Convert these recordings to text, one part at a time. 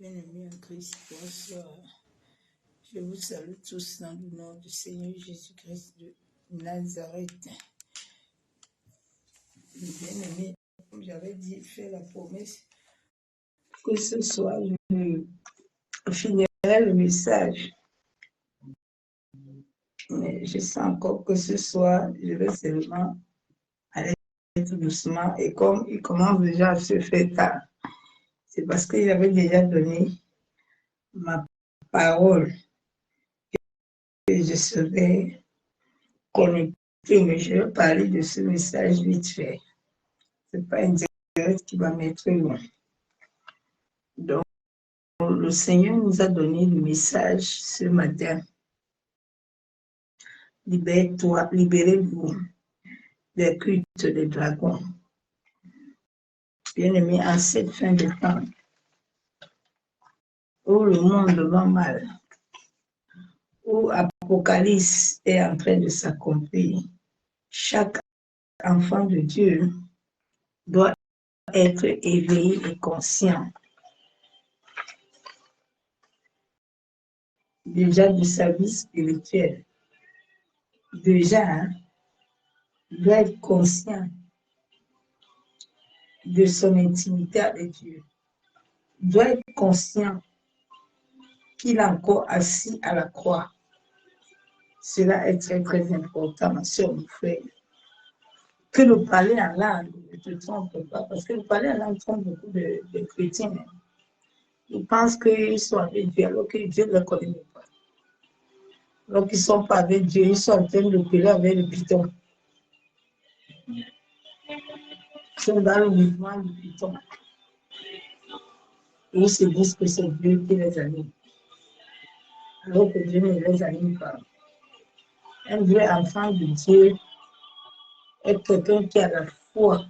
Bien-aimés en Christ, bonsoir. Je vous salue tous dans le nom du Seigneur Jésus-Christ de Nazareth. Bien-aimés, comme j'avais dit, fait la promesse que ce soir, je finirai le message. Mais je sens encore que ce soir, je vais seulement aller tout doucement. Et comme il commence déjà à se faire tard, c'est parce que j'avais déjà donné ma parole que je serai connecté, mais je vais parler de ce message vite fait. Ce n'est pas un direct qui va m'être loin. Donc, le Seigneur nous a donné le message ce matin. Libère-toi, libérez-vous des cultes des dragons. Bien-aimés, en cette fin de temps, où le monde va mal, où Apocalypse est en train de s'accomplir, chaque enfant de Dieu doit être éveillé et conscient déjà de sa vie spirituelle. Déjà, il doit être conscient de son intimité avec Dieu. Il doit être conscient qu'il est encore assis à la croix. Cela est très, très important, ma soeur, mon frère. Que de parler en langue ne te trompe pas, parce que parler en langue trompe beaucoup de chrétiens. Ils pensent qu'ils sont avec Dieu, alors que Dieu ne les connaît pas. Alors qu'ils ne sont pas avec Dieu, ils sont en train de parler avec le python. Ils sont dans le mouvement du python. Ils se disent que c'est Dieu qui les anime, alors que Dieu ne les anime pas. Un vrai enfant de Dieu est quelqu'un qui a la foi,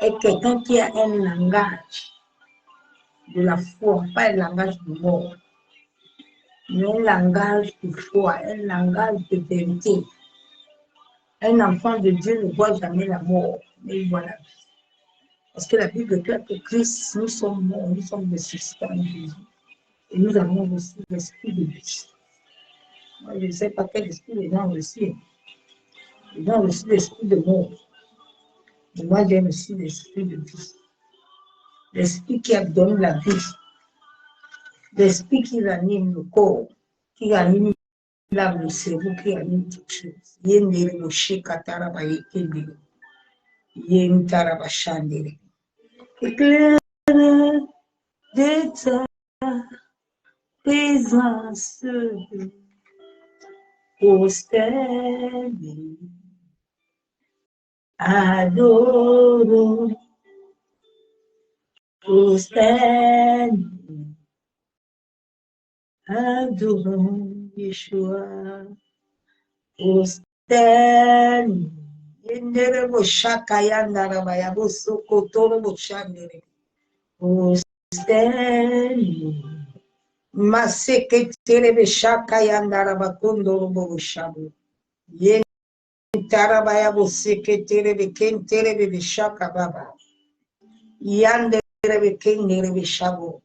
est quelqu'un qui a un langage de la foi, pas un langage de mort, mais un langage de foi, un langage de vérité. Un enfant de Dieu ne voit jamais la mort, mais il voit la vie. Parce que la Bible déclare que Christ, nous sommes morts, nous sommes ressuscités en Jésus. Et nous avons reçu l'esprit de vie. Moi, je ne sais pas quel esprit les gens ont reçu. Les gens ont reçu l'esprit de mort. Mais moi, j'ai reçu l'esprit de vie. L'esprit qui donne la vie. L'esprit qui ranime le corps, qui ranime l'âme, le cerveau, qui ranime toutes choses. Yendere Moshe Kataraba Yekendere. Yentaraba Shandere. Éclaire de ta présence, prosterné, adorons, prosterné, adorons Yeshua, prosterné. Yendere Boshaka Yandara Bayabo Sokotoro Boshandere. Prosterné. Maseke terebe shaka yandara bakondo robo shabu. Yen tarabaya boseke terebe ken terebe shaka baba. Yandere ken terebe shabu.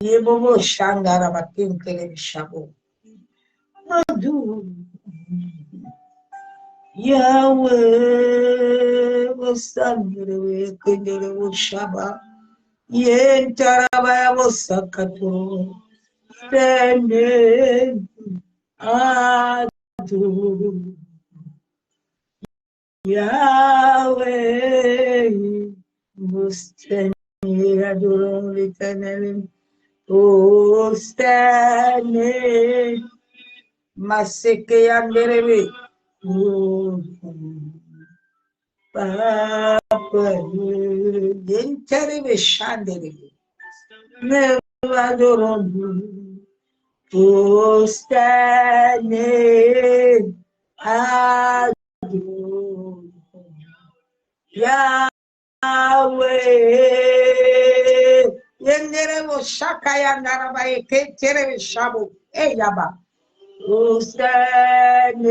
Yebobo shandara baken terebe shabu. Adu Yahweh wasandere kendere shaba. Yen tarabaya bosakato. Standing adore Yahweh, standing adore l'éternel, oh standing, maseke yanderebe, oh papa, yenterebe shanderebe, ne adorons. Standing adore Yahweh. Yenderebo shakaya narabaye ketere shabu eyaba. Standing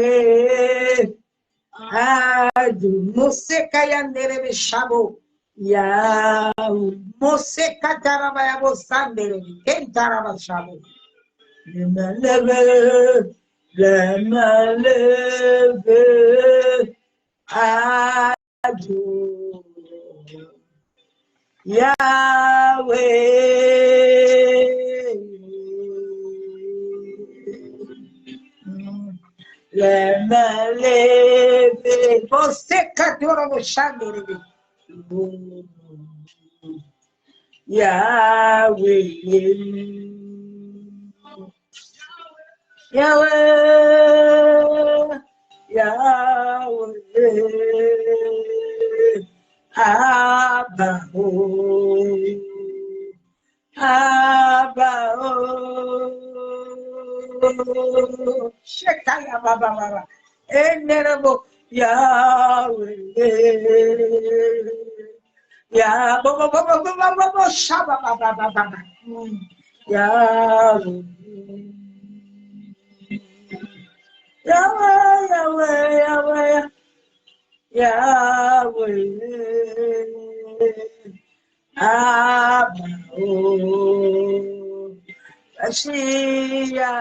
adore Moseka yanderebe shabu Yahweh. Mose katarabaya bosandere. Kentarabashabo. Le me lever à Dieu. Yahweh. Le me lever. Você katarabashabo. Yahweh. Yahweh, Yahweh, Abba-oh, Abba-oh, Shekaya Baba Baba, Enerabo, Yahweh, Yah, Baba Baba Baba Baba, Shaba Baba Baba, Yahweh. Yahweh, Yahweh, Yahweh, Yahweh, Abba-oh, Ashia,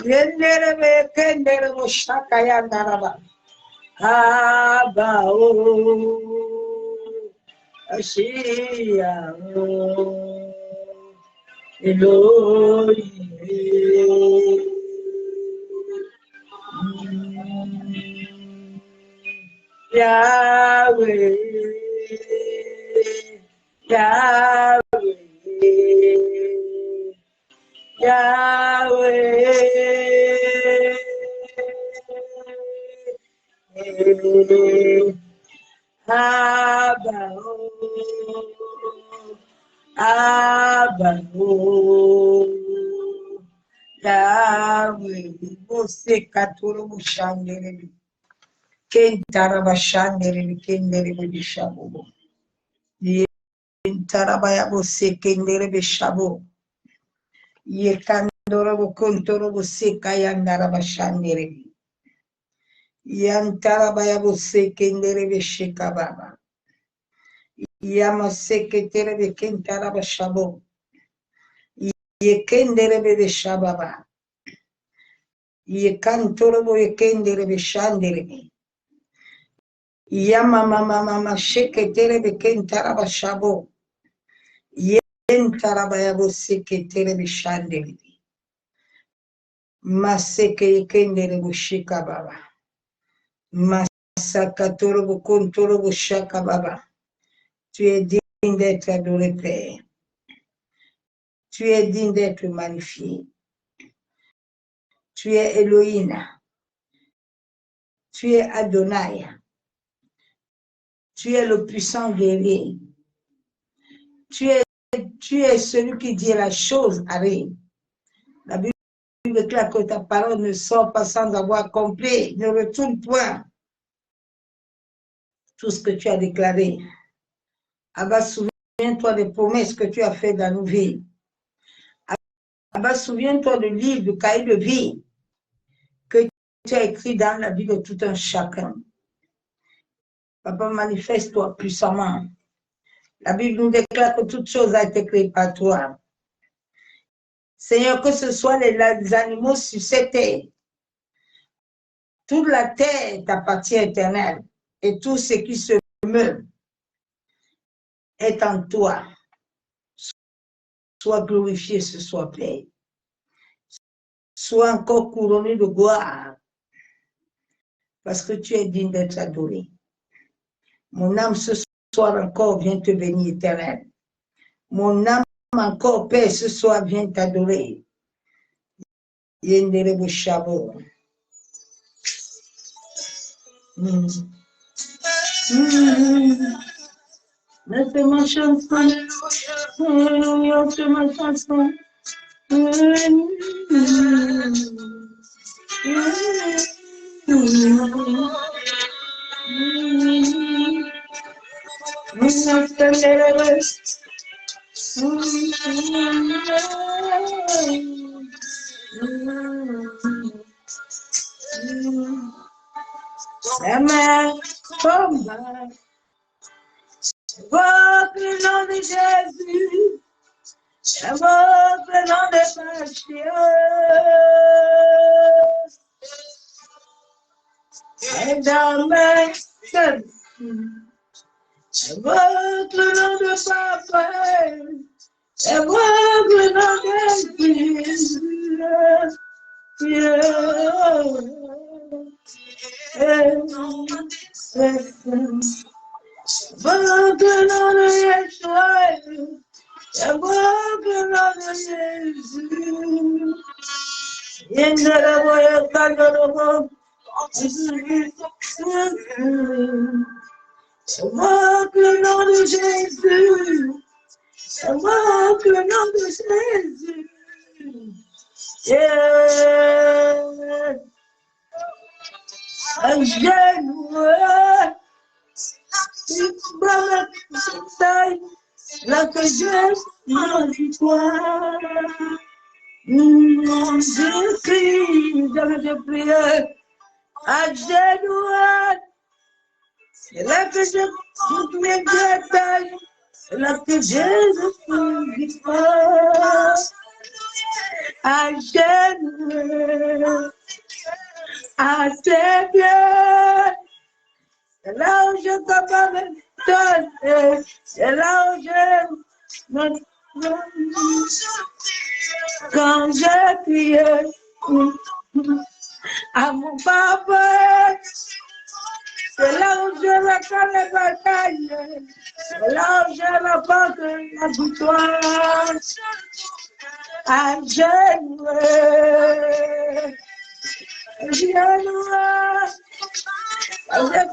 Yenderebe, Kenderebo, Shakaya, Naraba, Abba-oh, Ashia, Elohim. Yahweh, Yahweh, Yahweh, Abba-oh, Abba-oh, Yahweh, você caturo mushandere, quem tarabashandere, quem dere bishabo, tarabaya você quem dere bishabo, ye candoro contoro você caiandara bashandere, yantarabaya você quem dere bishikababa, yamase que tere be quem tarabashabo, ye quem dere bishaba. Ye cantorobo ye kendere be shandere be. Yama mama mama sheke tere be kentaraba shabo. Ye entaraba yabo seke tere be shandere be. Maseke ye kendere bo shika baba. Masaka torobo kontorobo shaka baba. Tu es digne d'être adoré, Père. Tu es digne d'être magnifié. Tu es Elohim. Tu es Adonai. Tu es le puissant guerrier. Tu es celui qui dit la chose arrive. La Bible déclare que ta parole ne sort pas sans avoir accompli. Ne retourne point tout ce que tu as déclaré. Abba, souviens-toi des promesses que tu as faites dans nos vies. Abba, souviens-toi du livre, du cahier de vie que tu as écrit dans la vie de tout un chacun. Papa, manifeste-toi puissamment. La Bible nous déclare que toute chose a été créée par toi. Seigneur, que ce soit les animaux sur cette terre, toute la terre t'appartient éternel et tout ce qui se meut est en toi. Sois glorifié ce soir, Père. Sois encore couronné de gloire parce que tu es digne d'être adoré. Mon âme ce soir encore vient te bénir, éternel. Mon âme encore, Père, ce soir vient t'adorer. Yendere Boshabo. C'est ma chanson. C'est ma chanson. Amen. combat. Invoque le nom de Jésus. Invoque le nom de Dieu. Et dans mes cœurs, invoque le nom de Papa. Invoque le nom de Jésus. Invoque le nom de Yeshua. Invoque le nom de Jésus. Invoque le nom de Jésus. Invoque le nom de Jésus. Un genou, là que je ma victoire. Je crie, je prie, à genoux, c'est là que je toutes mes batailles, c'est là que Jésus ma victoire. À genoux, à tes pieds, c'est là où je t'appartiens. C'est là où je me quand je criais à mon papa, c'est là où je reçois les batailles, c'est là où je rapporte la victoire. À genoux, je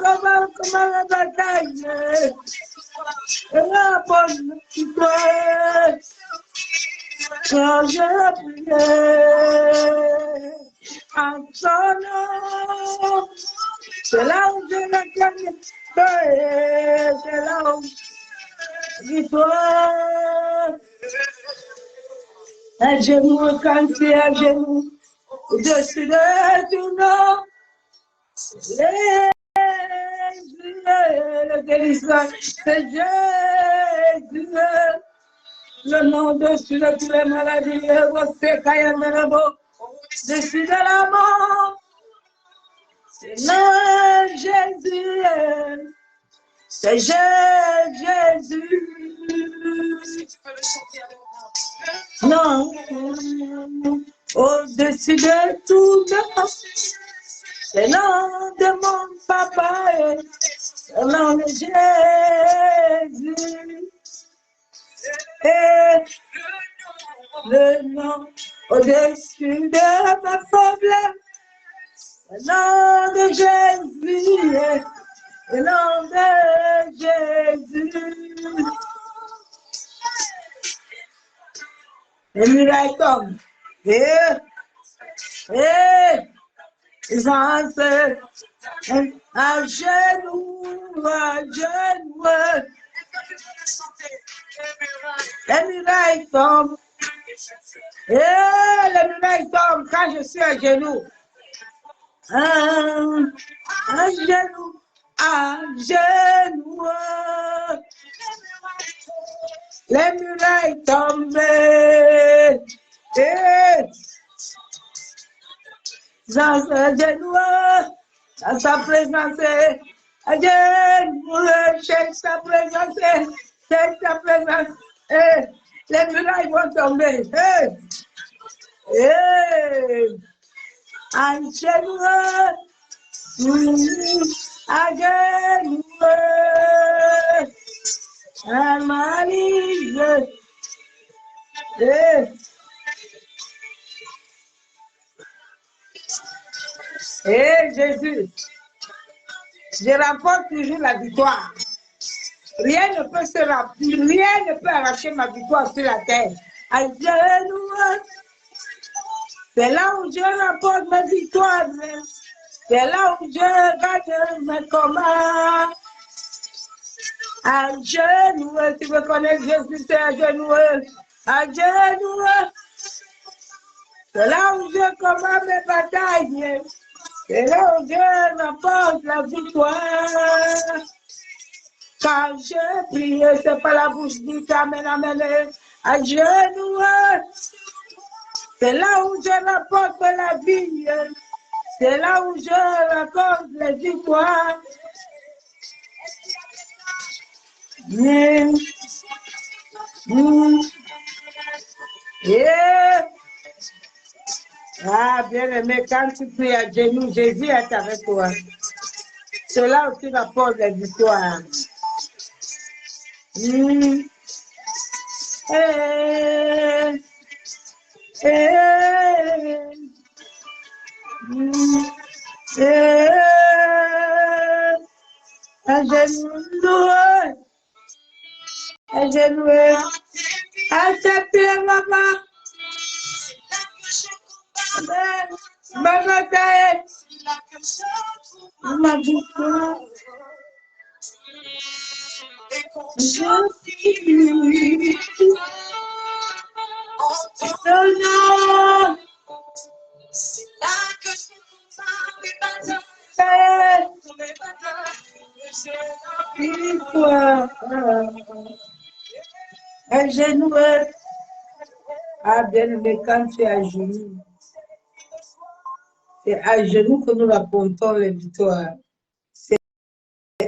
commence la bataille. La bonne victoire. Quand je priais en son nom, c'est là où je réclame, c'est là où victoire. À genoux, quand c'est à genoux, au-dessus de tout nom, le délivreur, c'est Jésus. Le nom dessus de toutes les maladies, dessus de la mort, c'est non Jésus, c'est Jésus. Non, au-dessus de tout nom, c'est le nom de mon papa, c'est le nom de Jésus. Et le nom au-dessus de ma problème, le nom de Jésus, le nom de Jésus. Les miracles tombent. Ils entrent à genoux, à genoux. Les miracles tombent. Les miracles tombent quand je suis à genoux. À genoux, à genoux. Les murailles tombent. Dans sa présence, à genoux, cherche sa présence, cherche sa présence. Les murailles vont tomber. À genoux, à genoux. Analyse. Jésus, je rapporte toujours la victoire. Rien ne peut arracher ma victoire sur la terre. Alléluia. C'est là où je rapporte ma victoire. C'est là où je garde mes combats. À genoux, tu veux connaître Jésus, c'est à genoux. À genoux. C'est là où je commande mes batailles. C'est là où Dieu m'apporte la victoire. Quand je prie, c'est pas la bouche dit amen, amen, à genoux. C'est là où Dieu m'apporte la vie. C'est là où je raconte les victoires. Yeah. Ah, bien aimé, quand tu pries à genoux, Jésus est avec toi. C'est là où tu rapportes les victoires. À genoux, à tes pieds, maman. Maman, ma victoire. Je suis non. C'est là que un genou, ah bien aimé, quand tu es à genoux, c'est à genoux que nous rapportons les victoires. C'est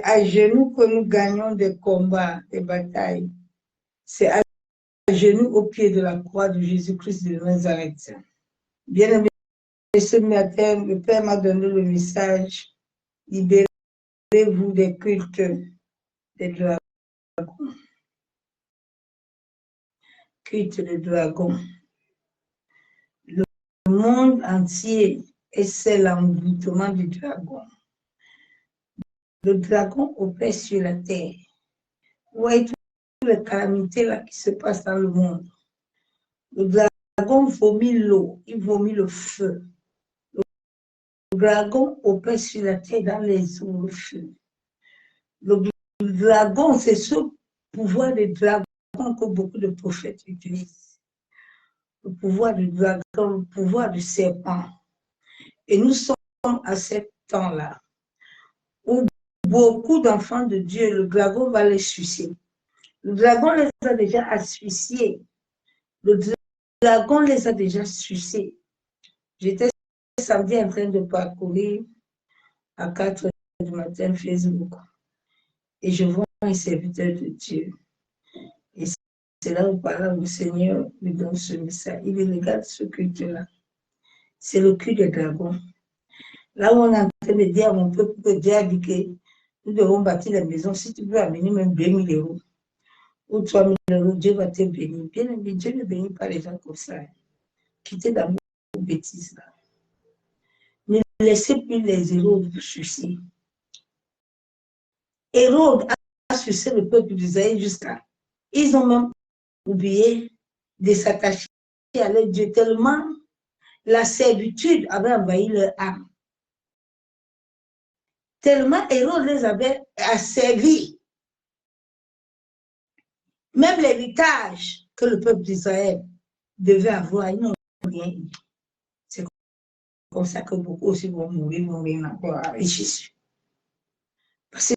à genoux que nous gagnons des combats, des batailles. C'est à genoux au pied de la croix de Jésus-Christ de Nazareth. Bien aimé, ce matin, le Père m'a donné le message, libérez-vous des cultes, des dragons. Culte de dragons. Le monde entier essaie l'envoûtement du dragon. Le dragon opère sur la terre. Vous voyez toutes les calamités là qui se passent dans le monde. Le dragon vomit l'eau, il vomit le feu. Le dragon opère sur la terre dans les eaux, le feu. Le dragon, c'est ce pouvoir de dragon que beaucoup de prophètes utilisent. Le pouvoir du dragon, le pouvoir du serpent. Et nous sommes à ce temps-là où beaucoup d'enfants de Dieu, le dragon va les sucer. Le dragon les a déjà asphyxiés. Le dragon les a déjà sucés. J'étais samedi en train de parcourir à 4 heures du matin Facebook. Et je vois un serviteur de Dieu. Et c'est là où par là, le Seigneur lui donne ce message. Il regarde ce culte-là. C'est le culte des dragons. Là où on est en train de dire à mon peuple que Dieu a dit que nous devons bâtir la maison. Si tu peux amener même 2 000 euros ou 3 000 euros, Dieu va te bénir. Bien aimé, Dieu ne bénit pas les gens comme ça. Quittez dans vos bêtises là. Ne laissez plus les héros vous sucer. Hérode a sucé le peuple d'Israël jusqu'à. Ils ont même oublié de s'attacher à leur Dieu tellement la servitude avait envahi leur âme. Tellement Hérode les avait asservis. Même l'héritage que le peuple d'Israël devait avoir, ils n'ont rien eu. C'est comme ça que beaucoup aussi vont mourir encore avec Jésus. Parce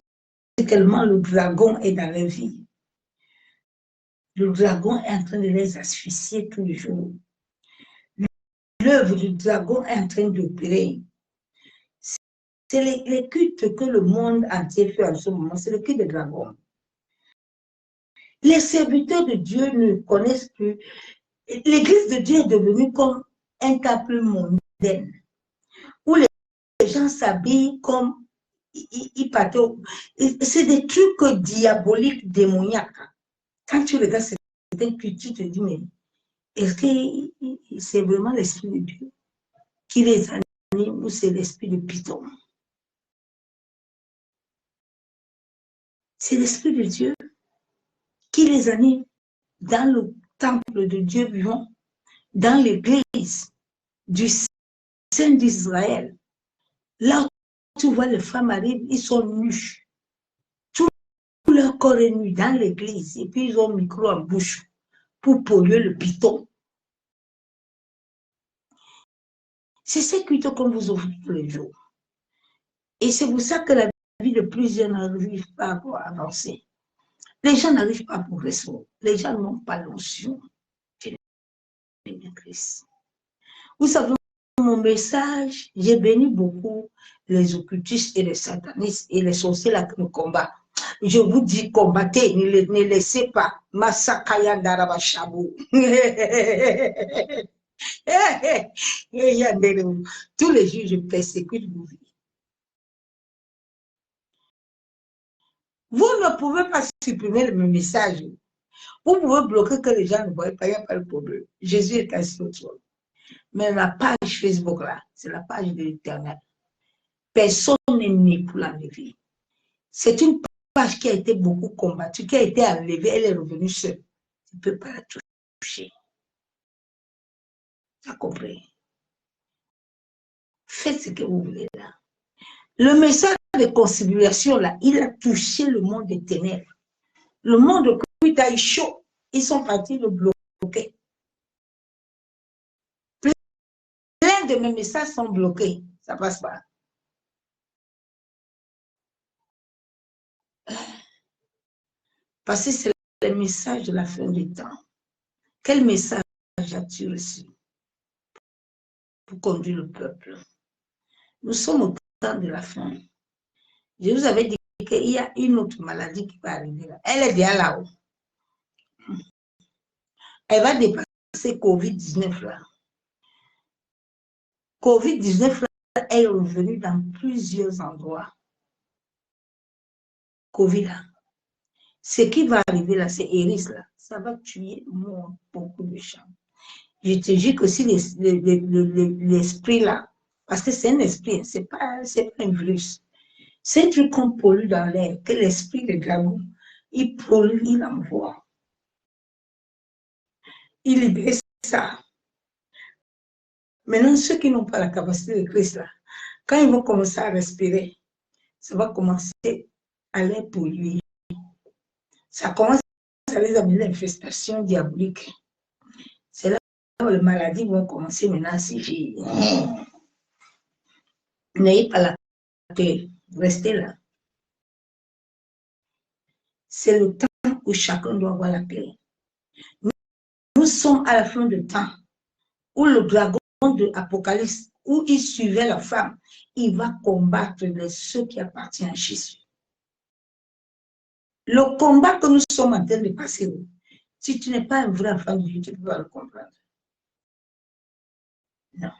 que tellement le dragon est dans leur vie. Le dragon est en train de les asphyxier tous les jours. L'œuvre du dragon est en train d'opérer. C'est les cultes que le monde entier fait en ce moment, c'est le culte des dragons. Les serviteurs de Dieu ne connaissent plus. L'église de Dieu est devenue comme un temple mondain, où les gens s'habillent comme ils partent. C'est des trucs diaboliques, démoniaques. Quand tu regardes certains cultes, tu te dis, mais est-ce que c'est vraiment l'esprit de Dieu qui les anime ou c'est l'esprit de Python? C'est l'esprit de Dieu qui les anime dans le temple de Dieu vivant, dans l'église du Saint d'Israël. Là où tu vois les femmes arrivent, ils sont nus. Tout leur corps est nu dans l'église. Et puis ils ont un micro en bouche pour polluer le python. C'est ce culte qu'on vous offre tous les jours. Et c'est pour ça que la vie de plusieurs n'arrive pas à avancer. Les gens n'arrivent pas à progresser. Les gens n'ont pas l'onction de Christ. Vous savez, mon message, j'ai béni beaucoup les occultistes et les satanistes et les sorciers là qui me combattent. Je vous dis, combattez, ne laissez pas. Masakaya Darabashabou. Tous les jours, je persécute vos vies. Vous ne pouvez pas supprimer le message. Vous pouvez bloquer que les gens ne voient pas, il n'y a pas de problème. Jésus est assis au trône. Mais ma page Facebook là, c'est la page de l'Éternel. Personne n'est né pour l'enlever. C'est une page qui a été beaucoup combattue, qui a été enlevée, elle est revenue seule. Tu ne peux pas la toucher. Tu as compris? Faites ce que vous voulez là. Le message de conciliation là, il a touché le monde des ténèbres. Le monde de Kuita est chaud. Ils sont partis le bloquer. Plein de mes messages sont bloqués. Ça ne passe pas. Parce que c'est le message de la fin du temps. Quel message as-tu reçu pour conduire le peuple? Nous sommes au temps de la fin. Je vous avais dit qu'il y a une autre maladie qui va arriver là. Elle est déjà là-haut. Elle va dépasser COVID-19 là. COVID-19 là est revenu dans plusieurs endroits. COVID là. Ce qui va arriver là, c'est Eris là. Ça va tuer beaucoup de gens. Je te dis que si l'esprit là, parce que c'est un esprit, c'est pas un virus. C'est un truc qu'on pollue dans l'air, que l'esprit de dragon, il pollue, il envoie. Il libère ça. Maintenant, ceux qui n'ont pas la capacité de Christ là, quand ils vont commencer à respirer, ça va commencer à les polluer. Ça commence à les amener l'infestation diabolique. C'est là où les maladies vont commencer maintenant à s'y. N'ayez pas la clé, restez là. C'est le temps où chacun doit avoir la clé. Nous sommes à la fin du temps où le dragon de l'Apocalypse, où il suivait la femme, il va combattre ceux qui appartiennent à Jésus. Le combat que nous sommes en train de passer, si tu n'es pas un vrai enfant de Dieu, tu ne peux pas le comprendre. Non.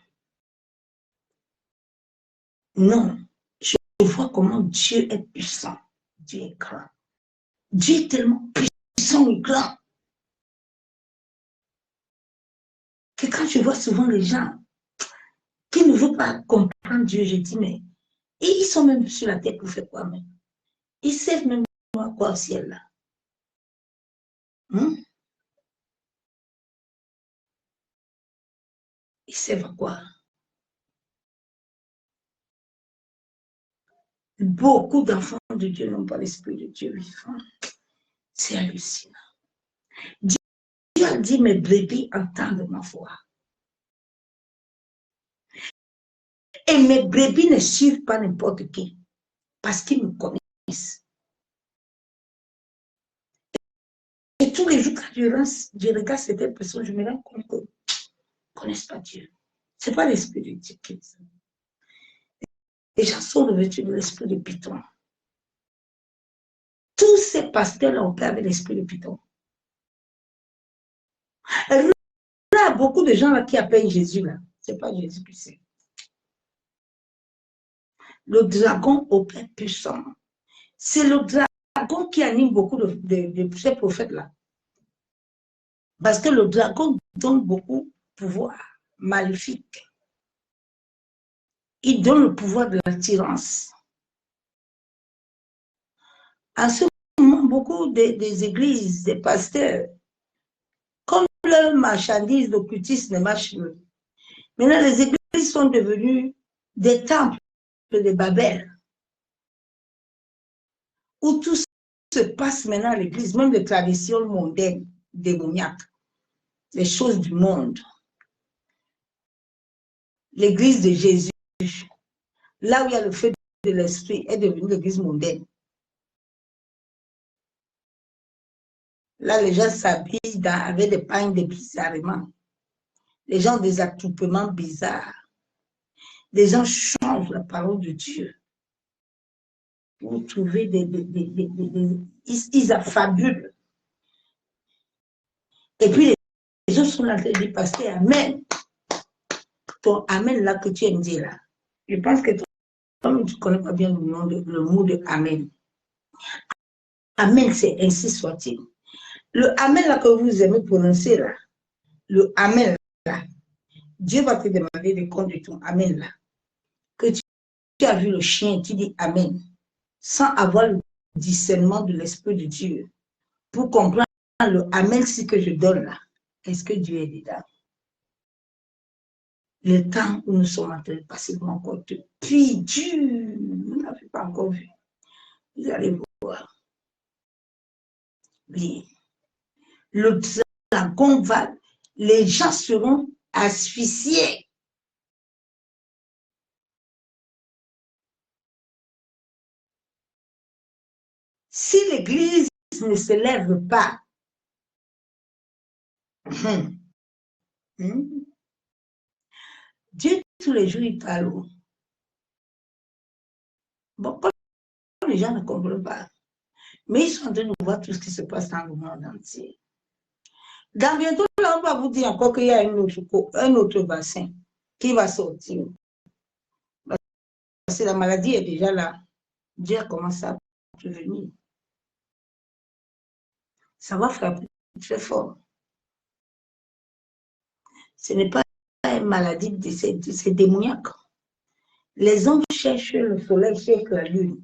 Non. Je vois comment Dieu est puissant. Dieu est grand. Dieu est tellement puissant et grand que quand je vois souvent les gens qui ne veulent pas comprendre Dieu, je dis, mais ils sont même sur la tête pour faire quoi même? Ils savent même à quoi au ciel là. Ils savent à quoi? Beaucoup d'enfants de Dieu n'ont pas l'esprit de Dieu vivant. C'est hallucinant. Dieu a dit, mes brebis entendent ma voix. Et mes brebis ne suivent pas n'importe qui, parce qu'ils me connaissent. Et tous les jours, quand je regarde cette personne, je me rends compte qu'ils ne connaissent pas Dieu. Ce n'est pas l'esprit de Dieu qui est. Les gens sont revêtus de l'esprit de Python. Tous ces pasteurs-là ont perdu l'esprit de Python. Et là, il y a beaucoup de gens là qui appellent Jésus là. Ce n'est pas Jésus qui c'est. Le dragon au père puissant. C'est le dragon qui anime beaucoup de ces prophètes-là. Parce que le dragon donne beaucoup de pouvoir maléfique. Il donne le pouvoir de l'attirance. En ce moment, beaucoup des églises, des pasteurs, comme leur marchandise d'occultisme ne marche plus. Maintenant, les églises sont devenues des temples de Babel, où tout se passe maintenant à l'église, même les traditions mondaines, démoniaques, les choses du monde. L'église de Jésus, là où il y a le feu de l'esprit est devenue l'église mondaine. Là, les gens s'habillent avec des pagnes de bizarrement. Les gens ont des attroupements bizarres. Les gens changent la parole de Dieu. Vous trouvez ils affabulent. Et puis, les gens sont là en train de dire, pasteur, Amen. Ton Amen là que tu aimes dire là. Je pense que toi, tu ne connais pas bien le mot de Amen. Amen, c'est ainsi soit-il. Le Amen là que vous aimez prononcer là, le Amen là, Dieu va te demander de compte de ton Amen là. Que tu as vu le chien, tu dis Amen, sans avoir le discernement de l'Esprit de Dieu, pour comprendre le Amen ce que je donne là. Est-ce que Dieu est dedans? Le temps où nous sommes en train de passer encore depuis Dieu, vous n'avez pas encore vu. Vous allez voir. Oui. Le dragon va, les gens seront asphyxiés. Si l'Église ne se lève pas, Dieu, tous les jours, il parle. Bon, les gens ne comprennent pas. Mais ils sont en train de voir tout ce qui se passe dans le monde entier. Dans bientôt, là, on va vous dire encore qu'il y a un autre vaccin qui va sortir. Parce que la maladie est déjà là. Dieu a commencé à prévenir. Ça va frapper très fort. Ce n'est pas une maladie, c'est démoniaque. Les hommes cherchent le soleil, cherchent la lune.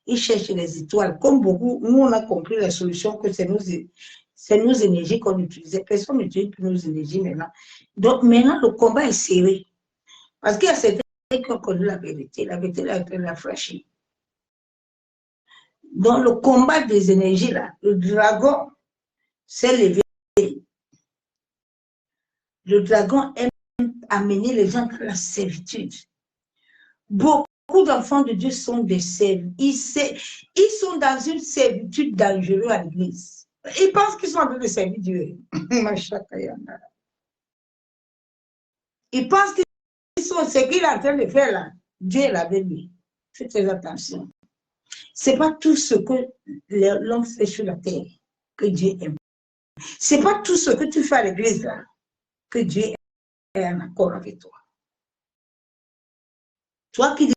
Ils cherchent les étoiles. Comme beaucoup, nous, on a compris la solution que c'est nos énergies qu'on utilisait. Personne n'utilise plus nos énergies maintenant. Donc, maintenant, le combat est serré. Parce qu'il y a certains qui ont connu la vérité. La vérité a été rafraîchie. Dans le combat des énergies, là, le dragon s'est levé. Le dragon aime amener les gens à la servitude. Beaucoup d'enfants de Dieu sont des serves. Ils sont dans une servitude dangereuse à l'église. Ils pensent qu'ils sont en train de servir Dieu. Ils pensent qu'ils sont ce qu'il est en train de faire là. Dieu est là avec lui. Faites très attention. Ce n'est pas tout ce que l'homme fait sur la terre que Dieu aime. Ce n'est pas tout ce que tu fais à l'église là que Dieu est en accord avec toi. Toi qui dis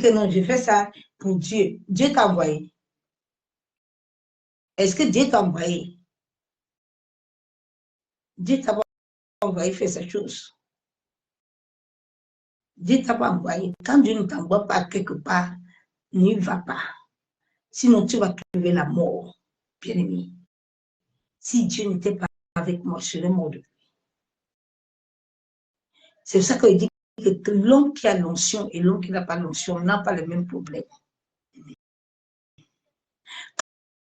que non, je fais ça pour Dieu. Dieu t'a envoyé. Est-ce que Dieu t'a envoyé? Dieu t'a pas envoyé faire cette chose. Dieu t'a pas envoyé. Quand Dieu ne t'envoie pas quelque part, n'y va pas. Sinon, tu vas trouver la mort, bien-aimé. Si Dieu n'était pas avec moi, je serais mort. C'est pour ça qu'il dit que l'homme qui a l'onction et l'homme qui n'a pas l'onction n'a pas le même problème.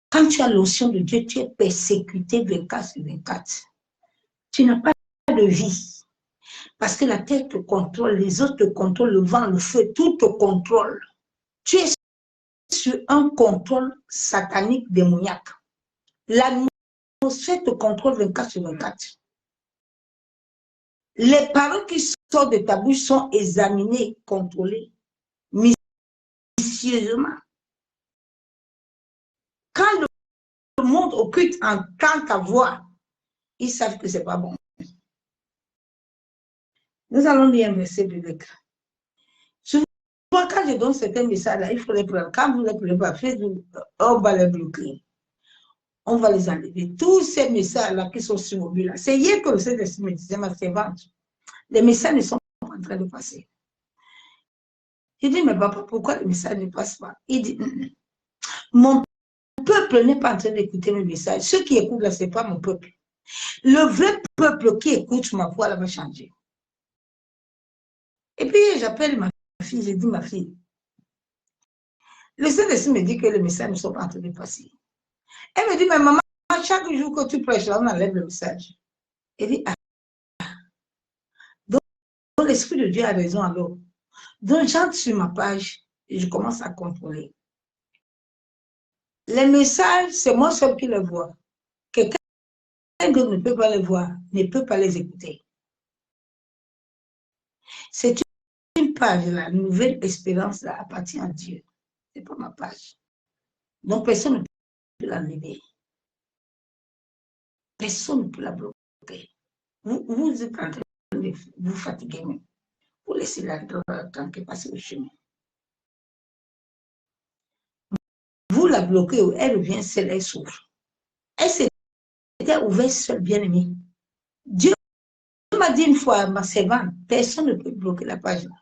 Quand tu as l'onction de Dieu, tu es persécuté 24 sur 24. Tu n'as pas de vie. Parce que la terre te contrôle, les autres te contrôlent, le vent, le feu, tout te contrôle. Tu es sur un contrôle satanique démoniaque. L'atmosphère te contrôle 24 sur 24. Les paroles qui sortent de ta bouche sont examinées, contrôlées, minutieusement. Quand le monde occulte entend ta voix, ils savent que ce n'est pas bon. Nous allons lire un verset biblique. Souvent, quand je donne certains messages-là, il faut les prendre. Quand vous ne les prenez pas, on va les bloquer. On va les enlever. Tous ces messages-là qui sont sur mobile, là, c'est hier que le Saint-Esprit me disait, ma servante, les messages ne sont pas en train de passer. Je dis, mais papa, pourquoi les messages ne passent pas? Il dit, mon peuple n'est pas en train d'écouter mes messages. Ceux qui écoutent là, ce n'est pas mon peuple. Le vrai peuple qui écoute ma voix, là, va changer. Et puis, j'appelle ma fille, je dis, ma fille, le Saint-Esprit me dit que les messages ne sont pas en train de passer. Elle me dit, mais maman, chaque jour que tu prêches, là, on enlève le message. Elle dit, ah. Donc l'Esprit de Dieu a raison alors. Donc, j'entre sur ma page, je commence à contrôler. Les messages, c'est moi seul qui les vois. Quelqu'un d'autre ne peut pas les voir, ne peut pas les écouter. C'est une page, la nouvelle espérance là, appartient à Dieu. Ce n'est pas ma page. Donc, personne ne peut l'enlever. Personne ne peut la bloquer. Vous êtes en train de vous fatiguer même. Vous laissez la drogue tranquille passer le chemin. Vous la bloquez, elle vient seule, elle souffre. Elle s'était ouverte seule, bien-aimée. Dieu m'a dit une fois, ma servante, personne ne peut bloquer la page là.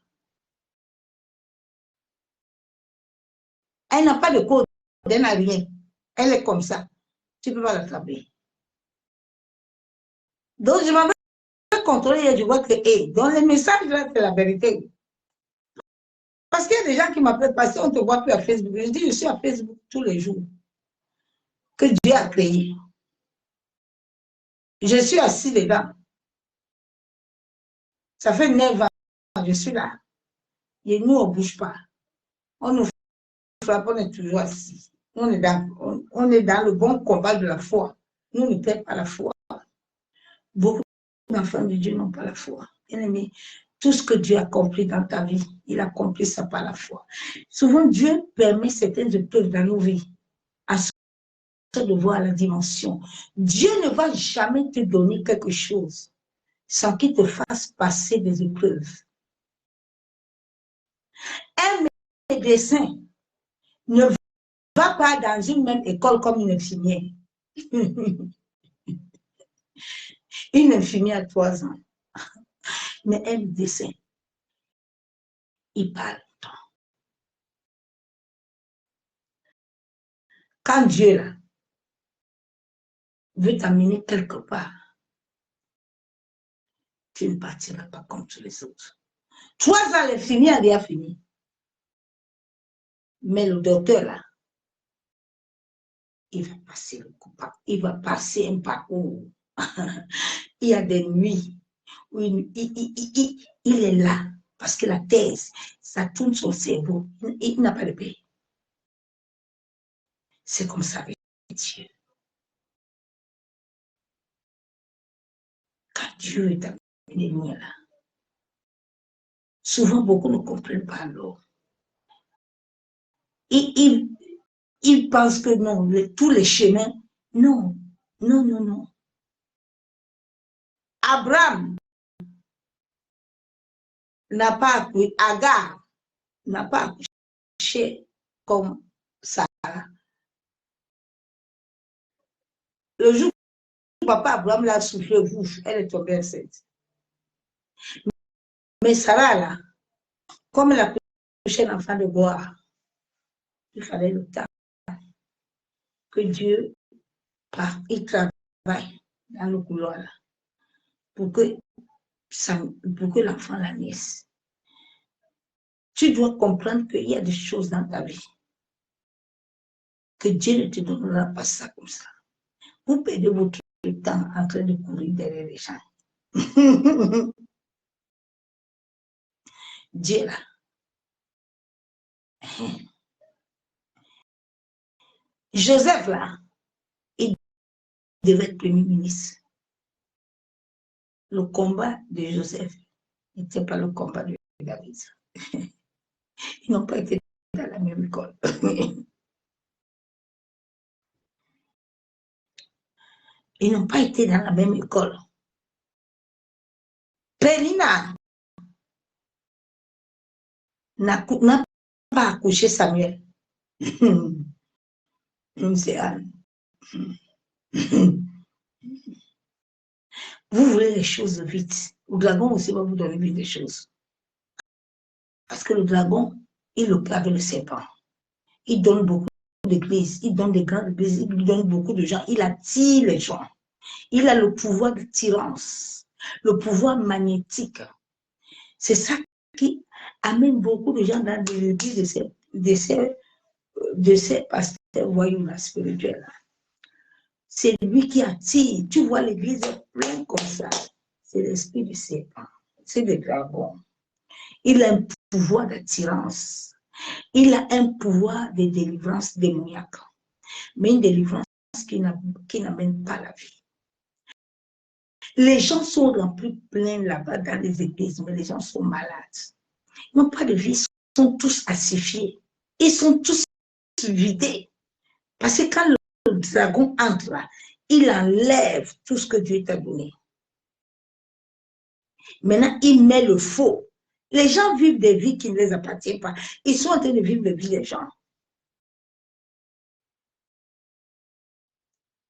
Elle n'a pas de code, elle n'a rien. Elle est comme ça. Tu ne peux pas l'attraper. Donc, je m'avais contrôlé et je vois que, dans les messages là, c'est la vérité. Parce qu'il y a des gens qui m'appellent, parce qu'on ne te voit plus à Facebook. Je dis, je suis à Facebook tous les jours. Que Dieu a créé. Je suis assis dedans. Ça fait 9 ans que je suis là. Et nous, on ne bouge pas. On nous frappe, on est toujours assis. On est dans le bon combat de la foi. Nous ne perdons pas la foi. Beaucoup d'enfants de Dieu n'ont pas la foi. Bien-aimé, tout ce que Dieu a accompli dans ta vie, il a accompli ça par la foi. Souvent, Dieu permet certaines épreuves dans nos vies à ce de voir la dimension. Dieu ne va jamais te donner quelque chose sans qu'il te fasse passer des épreuves. Un médecin ne va pas dans une même école comme une infirmière. Une infirmière à 3 ans. Mais un médecin, il parle. Quand Dieu là, veut t'amener quelque part, tu ne partiras pas comme tous les autres. 3 ans, l'infirmière a fini. Mais le docteur là, il va passer le coup, il va passer un parcours. Il y a des nuits où il est là parce que la thèse, ça tourne son cerveau. Il n'a pas de paix. C'est comme ça avec Dieu. Quand Dieu est amené loin là, souvent beaucoup ne comprennent pas alors. Ils pensent que non, tous les chemins, non, non, non, non. Abraham n'a pas accouché, Agar n'a pas accouché comme Sarah. Le jour où papa Abraham l'a soufflé, elle est tombée enceinte. Mais Sarah, là, comme elle a couché un enfant de bois, il fallait le temps que Dieu, il travaille dans le couloir là, pour que l'enfant la naisse. Tu dois comprendre qu'il y a des choses dans ta vie que Dieu ne te donnera pas ça comme ça. Vous perdez votre temps en train de courir derrière les gens. Dieu là. Joseph là, il devait être premier ministre. Le combat de Joseph n'était pas le combat de David. Ils n'ont pas été dans la même école. Ils n'ont pas été dans la même école. Pélina n'a pas accouché Samuel. C'est Anne. Vous voulez les choses vite. Le dragon aussi va vous donner vite des choses. Parce que le dragon, il opère avec le serpent. Il donne beaucoup d'églises, il donne des grandes églises, il donne beaucoup de gens, il attire les gens. Il a le pouvoir de tirance, le pouvoir magnétique. C'est ça qui amène beaucoup de gens dans les églises de ces pasteurs voyous spirituels. C'est lui qui attire. Tu vois l'église pleine comme ça. C'est l'esprit du serpent. C'est le dragon. Il a un pouvoir d'attirance. Il a un pouvoir de délivrance démoniaque, mais une délivrance qui n'amène pas la vie. Les gens sont remplis pleins là-bas dans les églises, mais les gens sont malades. Ils n'ont pas de vie, ils sont tous assifiés. Ils sont tous vidés. Parce que quand le dragon entre là, il enlève tout ce que Dieu t'a donné. Maintenant, il met le faux. Les gens vivent des vies qui ne les appartiennent pas. Ils sont en train de vivre les vies des gens.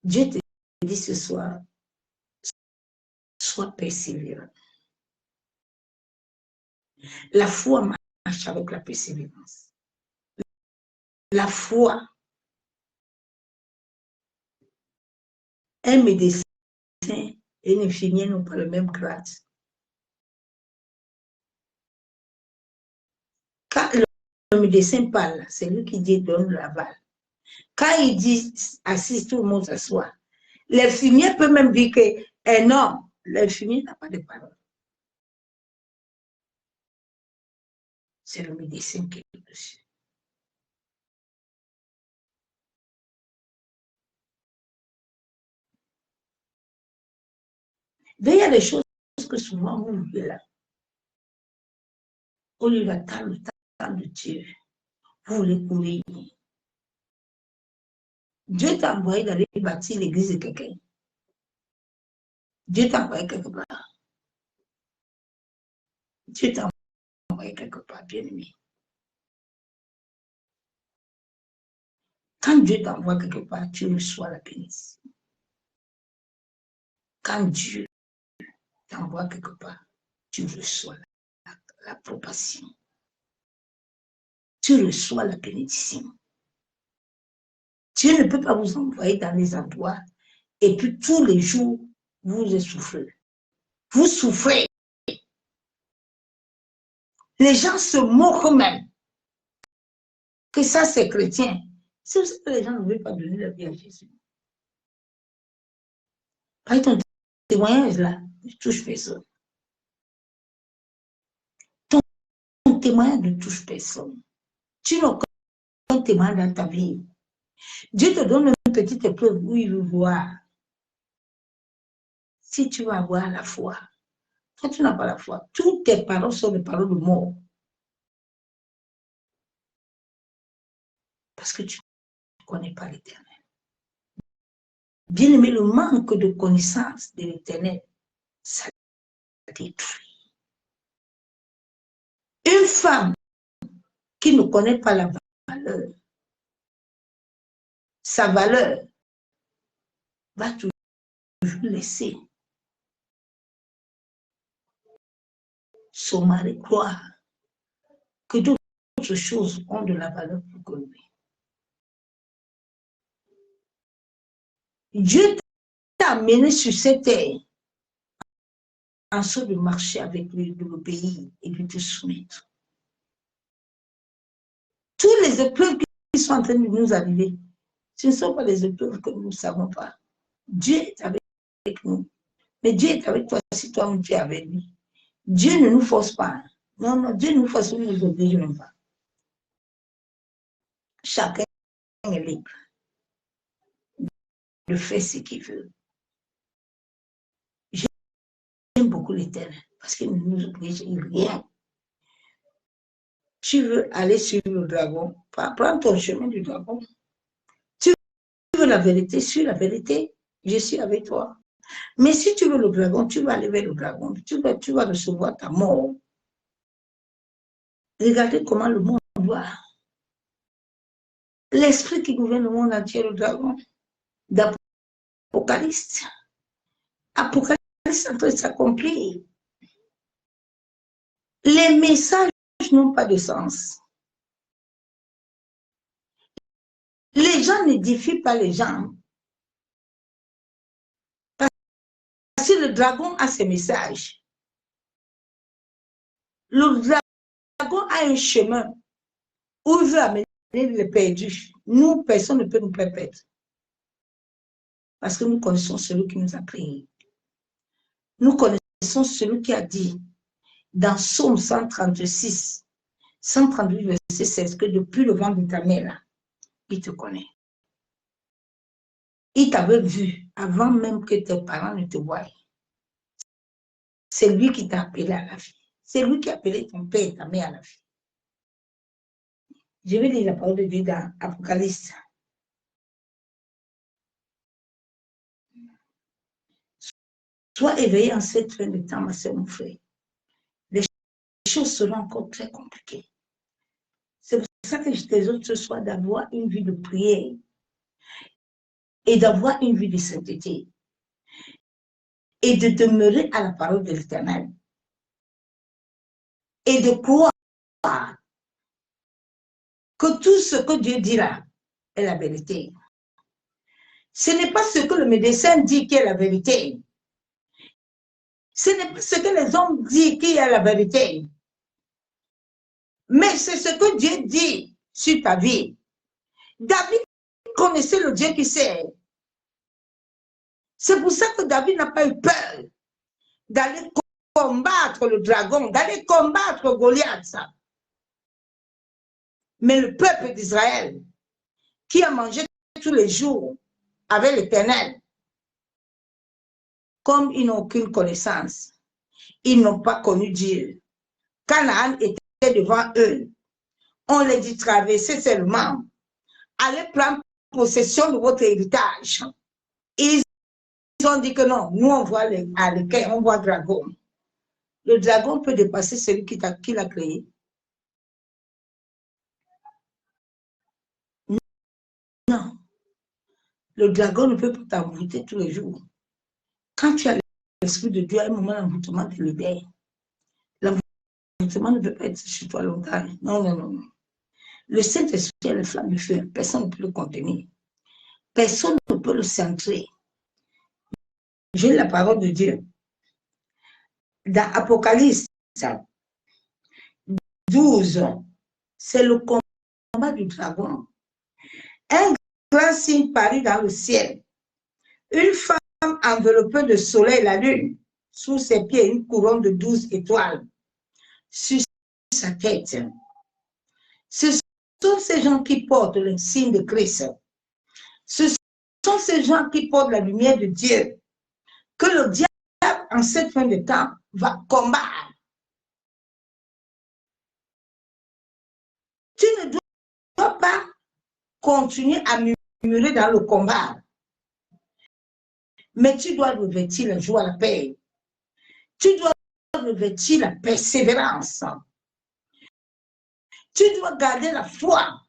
Dieu te dit ce soir, sois persévérant. La foi marche avec la persévérance. La foi, un médecin et une infirmière n'ont pas le même grade. Quand le médecin parle, c'est lui qui dit donne l'aval. Quand il dit assise, tout le monde s'assoit. L'infirmière peut même dire que non, l'infirmière n'a pas de parole. C'est le médecin qui est dessus. Il y a des choses que souvent vous vivez là. Au lieu d'attendre le temps de Dieu, vous voulez courir. Dieu t'a envoyé d'aller bâtir l'église de quelqu'un. Dieu t'a envoyé quelque part. Dieu t'a envoyé quelque part, bien-aimé. Quand Dieu t'envoie quelque part, tu reçois la bénédiction. Quand Dieu t'envoie quelque part, tu reçois l'approbation. Tu reçois la bénédiction. Dieu ne peut pas vous envoyer dans les endroits et puis tous les jours, vous souffrez. Vous souffrez. Les gens se moquent même que ça, c'est chrétien. C'est aussi que les gens ne veulent pas donner la vie à Jésus. Par ton témoignage là, ne touche personne. Ton témoignage ne touche personne. Tu n'as aucun témoin dans ta vie. Dieu te donne une petite épreuve où il veut voir si tu vas avoir la foi. Quand tu n'as pas la foi, toutes tes paroles sont des paroles de mort. Parce que tu ne connais pas l'Éternel. Bien aimé, le manque de connaissance de l'Éternel, ça détruit. Une femme qui ne connaît pas la valeur, sa valeur, va toujours laisser son mari croire que d'autres choses ont de la valeur plus que lui. Dieu t'a amené sur cette terre en sorte de marcher avec lui, de l'obéir et de te soumettre. Toutes les épreuves qui sont en train de nous arriver, ce ne sont pas les épreuves que nous ne savons pas. Dieu est avec nous. Mais Dieu est avec toi si toi tu es avec lui. Dieu ne nous force pas. Non, non, Dieu nous force, nous ne nous oblige même pas. Chacun est libre de faire ce qu'il veut. J'aime beaucoup l'Éternel parce qu'il ne nous oblige rien. Tu veux aller sur le dragon, prends ton chemin du dragon. Tu veux la vérité, sur la vérité, je suis avec toi. Mais si tu veux le dragon, tu vas aller vers le dragon, tu vas recevoir ta mort. Regardez comment le monde voit. L'esprit qui gouverne le monde entier, le dragon, d'Apocalypse. Apocalypse est en train de s'accomplir. Les messages n'ont pas de sens. Les gens n'édifient pas les gens. Parce que le dragon a ses messages. Le dragon a un chemin où il veut amener les perdus. Nous, personne ne peut nous perpétrer. Parce que nous connaissons celui qui nous a créés. Nous connaissons celui qui a dit dans Psaume 136, 138, verset 16, que depuis le ventre de ta mère, là, il te connaît. Il t'avait vu avant même que tes parents ne te voient. C'est lui qui t'a appelé à la vie. C'est lui qui a appelé ton père et ta mère à la vie. Je vais lire la parole de Dieu dans Apocalypse. Sois éveillé en cette fin de temps, ma soeur, mon frère. Les choses seront encore très compliquées. C'est pour ça que je t'exhorte ce soir d'avoir une vie de prière et d'avoir une vie de sainteté et de demeurer à la parole de l'Éternel et de croire que tout ce que Dieu dira est la vérité. Ce n'est pas ce que le médecin dit qui est la vérité. Ce n'est pas ce que les hommes disent qui est la vérité. Mais c'est ce que Dieu dit sur ta vie. David connaissait le Dieu qui sait. C'est pour ça que David n'a pas eu peur d'aller combattre le dragon, d'aller combattre Goliath. Mais le peuple d'Israël, qui a mangé tous les jours avec l'Éternel, comme ils n'ont aucune connaissance, ils n'ont pas connu Dieu. Canaan était devant eux. On les dit traverser seulement. Allez prendre possession de votre héritage. Ils ont dit que non, nous on voit à l'équerre, on voit le dragon. Le dragon peut dépasser celui qui l'a créé. Non. Le dragon ne peut pas t'envoûter tous les jours. Quand tu as l'Esprit de Dieu, à un moment, l'envoûtement te libère. L'envoûtement ne peut pas être chez toi longtemps. Non, non, non. Le Saint-Esprit est le flamme du feu. Personne ne peut le contenir. Personne ne peut le centrer. J'ai la parole de Dieu. Dans Apocalypse 12, c'est le combat du dragon. Un grand signe parut dans le ciel. Une femme enveloppée de soleil et la lune. Sous ses pieds, une couronne de 12 étoiles. Sur sa tête. Ce sont ces gens qui portent le signe de Christ. Ce sont ces gens qui portent la lumière de Dieu. Que le diable, en cette fin de temps, va combattre. Tu ne dois pas continuer à murmurer dans le combat. Mais tu dois revêtir la joie, la paix. Tu dois revêtir la persévérance. Tu dois garder la foi.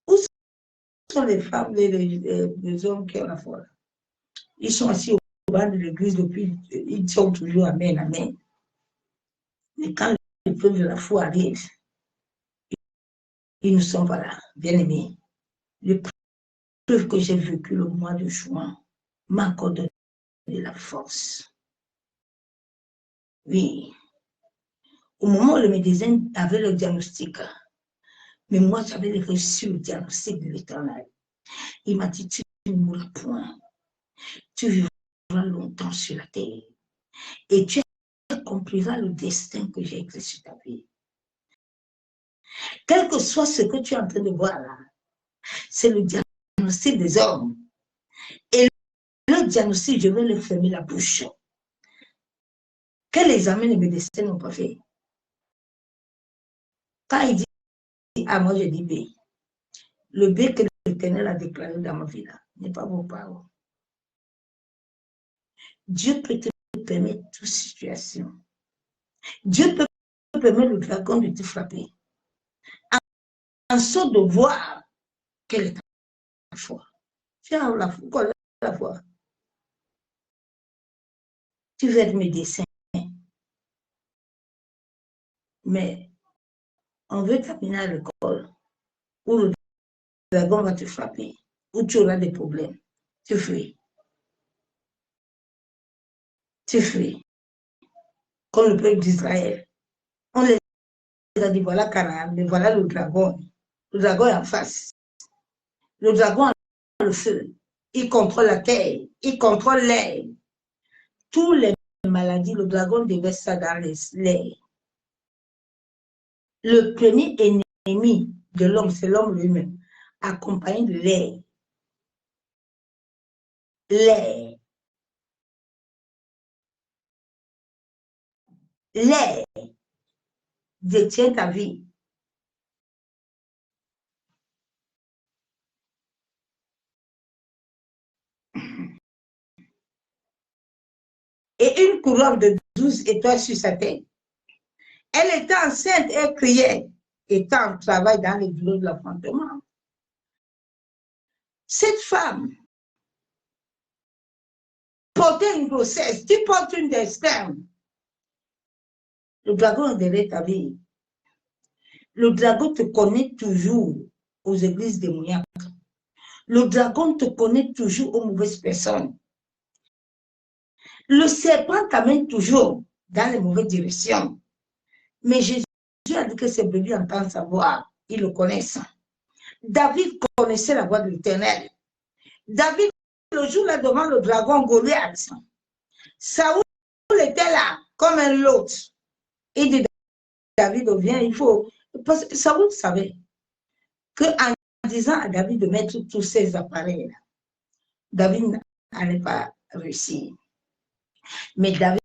Où sont les femmes, les hommes qui ont la foi? Ils sont assis au banc de l'église depuis, ils sont toujours amen, amen. Mais quand l'épreuve de la foi arrive, ils ne sont pas là, bien aimés. L'épreuve que j'ai vécue le mois de juin m'a encore donné la force. Oui. Au moment où le médecin avait le diagnostic, mais moi j'avais reçu le diagnostic de l'Éternel. Il m'a dit, tu ne mourras point. Tu vivras longtemps sur la terre. Et tu accompliras le destin que j'ai écrit sur ta vie. Quel que soit ce que tu es en train de voir là, c'est le diagnostic des hommes. Et le diagnostic, je vais le fermer la bouche. Quel examen les médecins n'ont pas fait? Quand il dit A, moi je dis B. Le B que l'Éternel a déclaré dans ma vie là n'est pas vos paroles. Dieu peut te permettre toute situation. Dieu peut te permettre le dragon de te frapper. En sorte de voir quelle est ta foi. Tu as la foi. Tu veux être médecin. Mais on veut t'amener à l'école où le dragon va te frapper, où tu auras des problèmes. Tu fuis. Tu fuis. Comme le peuple d'Israël. On les a dit, voilà Canaan, mais voilà le dragon. Le dragon est en face. Le dragon a le feu. Il contrôle la terre. Il contrôle l'air. Toutes les maladies, le dragon déverse ça dans l'air. Le premier ennemi de l'homme, c'est l'homme lui-même, accompagné de l'air. L'air. L'air détient ta vie. Et une couronne de 12 étoiles sur sa tête. Elle était enceinte, elle criait, étant en travail dans les bureaux de l'enfantement. Cette femme portait une grossesse, tu portes une destin. Le dragon est derrière ta vie. Le dragon te connaît toujours aux églises démoniaques. Le dragon te connaît toujours aux mauvaises personnes. Le serpent t'amène toujours dans les mauvaises directions. Mais Jésus a dit que ses brebis entendent sa voix. Ils le connaissent. David connaissait la voix de l'Éternel. David, le jour là devant le dragon Goliath, Saoul était là comme un lot. Il dit, David, viens, il faut... Parce que Saoul savait qu'en disant à David de mettre tous ses appareils, là, David n'allait pas réussir. Mais David,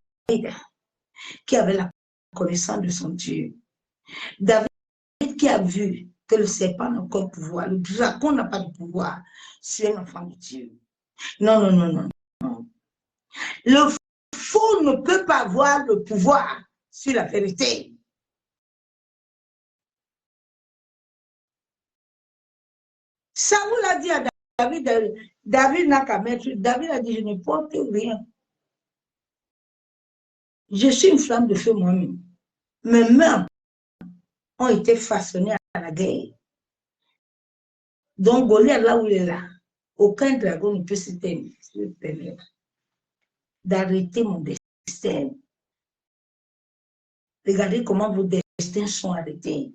qui avait la connaissance de son Dieu, David qui a vu que le serpent n'a aucun pouvoir, le dragon n'a pas de pouvoir sur un enfant de Dieu. Non, non, non, non, non. Le faux ne peut pas avoir le pouvoir sur la vérité. Saoul a dit à David, David n'a qu'à mettre, David a dit, je ne porte rien. Je suis une flamme de feu moi-même. Mes mains ont été façonnées à la guerre. Donc, Goliath, là où il est là, aucun dragon ne peut se permettre d'arrêter mon destin. Regardez comment vos destins sont arrêtés.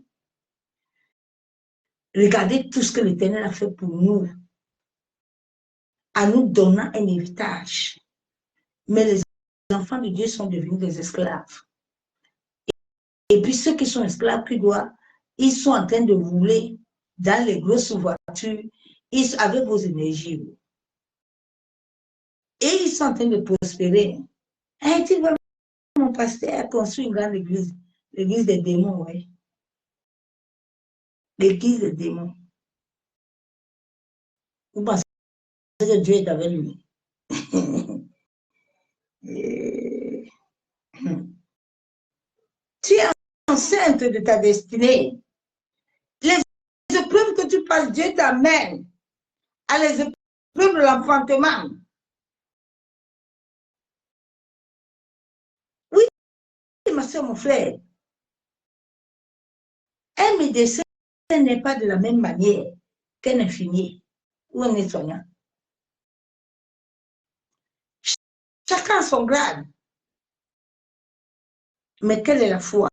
Regardez tout ce que l'Éternel a fait pour nous, en nous donnant un héritage. Mais les enfants de Dieu sont devenus des esclaves. Et puis ceux qui sont esclaves, ils sont en train de rouler dans les grosses voitures avec vos énergies. Et ils sont en train de prospérer. Et tu vois, mon pasteur a construit une grande église, l'église des démons, oui. L'église des démons. Vous pensez que Dieu est avec lui? Tu es enceinte de ta destinée. Les épreuves que tu passes, Dieu t'amène à les épreuves de l'enfantement. Oui, ma soeur, mon frère. Un médecin n'est pas de la même manière qu'un infirmier ou un nettoyant. Chacun a son grade. Mais quelle est la foi?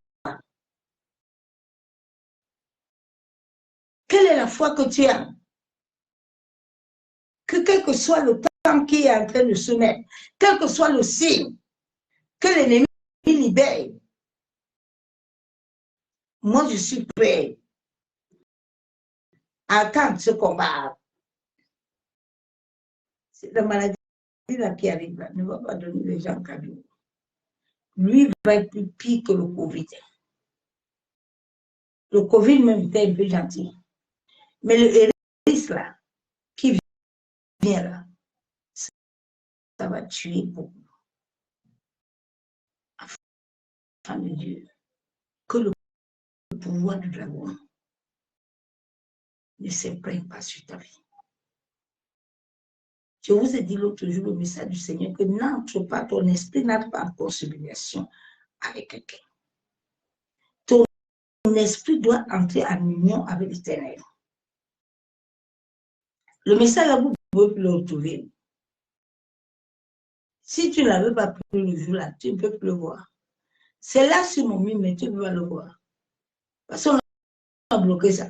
Quelle est la foi que tu as? Que quel que soit le temps qui est en train de se mettre, quel que soit le signe, que l'ennemi libère, moi je suis prêt à attendre ce combat. C'est la maladie là qui arrive, là, ne va pas donner les gens cadeau. Lui va être plus pire que le Covid. Le Covid même était un peu gentil. Mais le risque là, qui vient là, ça va tuer beaucoup. Enfant de Dieu, que le pouvoir du dragon ne s'imprègne pas sur ta vie. Je vous ai dit l'autre jour le message du Seigneur que n'entre pas, ton esprit n'entre pas en conciliation avec quelqu'un. Ton esprit doit entrer en union avec l'Éternel. Le message là, vous pouvez plus le retrouver. Si tu ne l'avais pas pris le jour là, tu ne peux plus le voir. C'est là sur mon mime, mais tu ne peux pas le voir. Parce qu'on a bloqué ça.